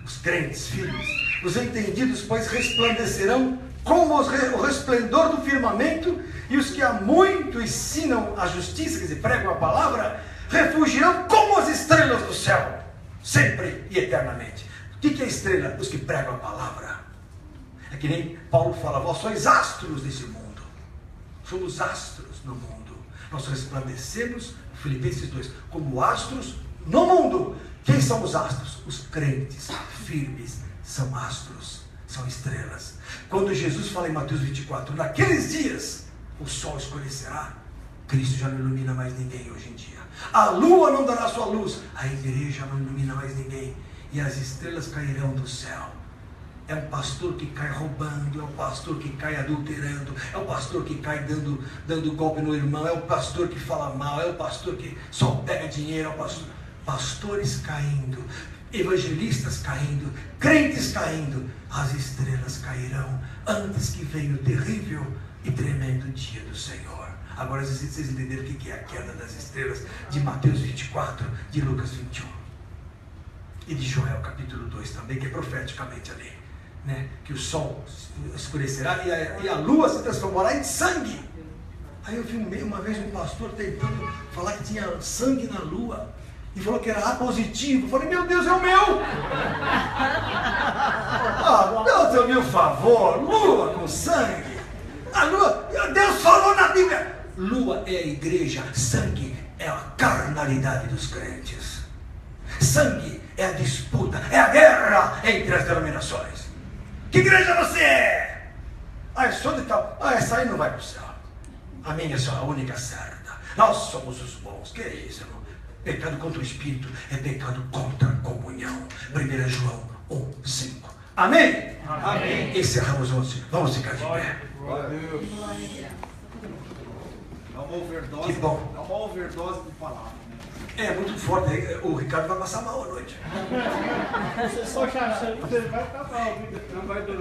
Speaker 1: os crentes, filhos. Os entendidos, pois, resplandecerão como o resplendor do firmamento, e os que há muito ensinam a justiça, quer dizer, pregam a palavra, refugiarão como as estrelas do céu, sempre e eternamente. O que é estrela? Os que pregam a palavra. É que nem Paulo fala: vós sois astros desse mundo. Somos astros no mundo. Nós resplandecemos, Filipenses 2, como astros no mundo. Quem são os astros? Os crentes firmes são astros, são estrelas. Quando Jesus fala em Mateus 24, naqueles dias o sol escurecerá, Cristo já não ilumina mais ninguém hoje em dia. A lua não dará sua luz, a igreja não ilumina mais ninguém, e as estrelas cairão do céu. É um pastor que cai roubando, é um pastor que cai adulterando, é um pastor que cai dando golpe no irmão, é o pastor que fala mal, é o pastor que só pega dinheiro, é o pastor. Pastores caindo, evangelistas caindo, crentes caindo, as estrelas cairão antes que venha o terrível e tremendo dia do Senhor. Agora vocês entenderam o que é a queda das estrelas de Mateus 24, de Lucas 21 e de Joel capítulo 2 também, que é profeticamente ali. né, que o sol escurecerá e a lua se transformará em sangue. Aí eu vi uma vez um pastor tentando falar que tinha sangue na lua e falou que era A positivo. Eu falei, meu Deus, é o meu! Ah, Deus, meu favor, lua com sangue. A lua, Deus falou na Bíblia. Lua é a igreja, sangue é a carnalidade dos crentes. Sangue é a disputa, é a guerra entre as denominações. Que igreja você é? Ah, eu sou de tal. Ah, essa aí não vai para o céu. A minha é só a única certa. Nós somos os bons. Que é isso, irmão? Pecado contra o Espírito é pecado contra a comunhão. 1 João 1:5. Amém?
Speaker 2: Amém.
Speaker 1: Encerramos hoje. Vamos ficar de pé.
Speaker 2: Glória a Deus.
Speaker 4: É uma overdose.
Speaker 1: Que bom.
Speaker 4: É uma overdose de palavra. Né?
Speaker 1: É muito forte. O Ricardo vai passar mal à noite.
Speaker 3: Você só achar, você vai ficar mal, viu?
Speaker 2: Não vai dormir.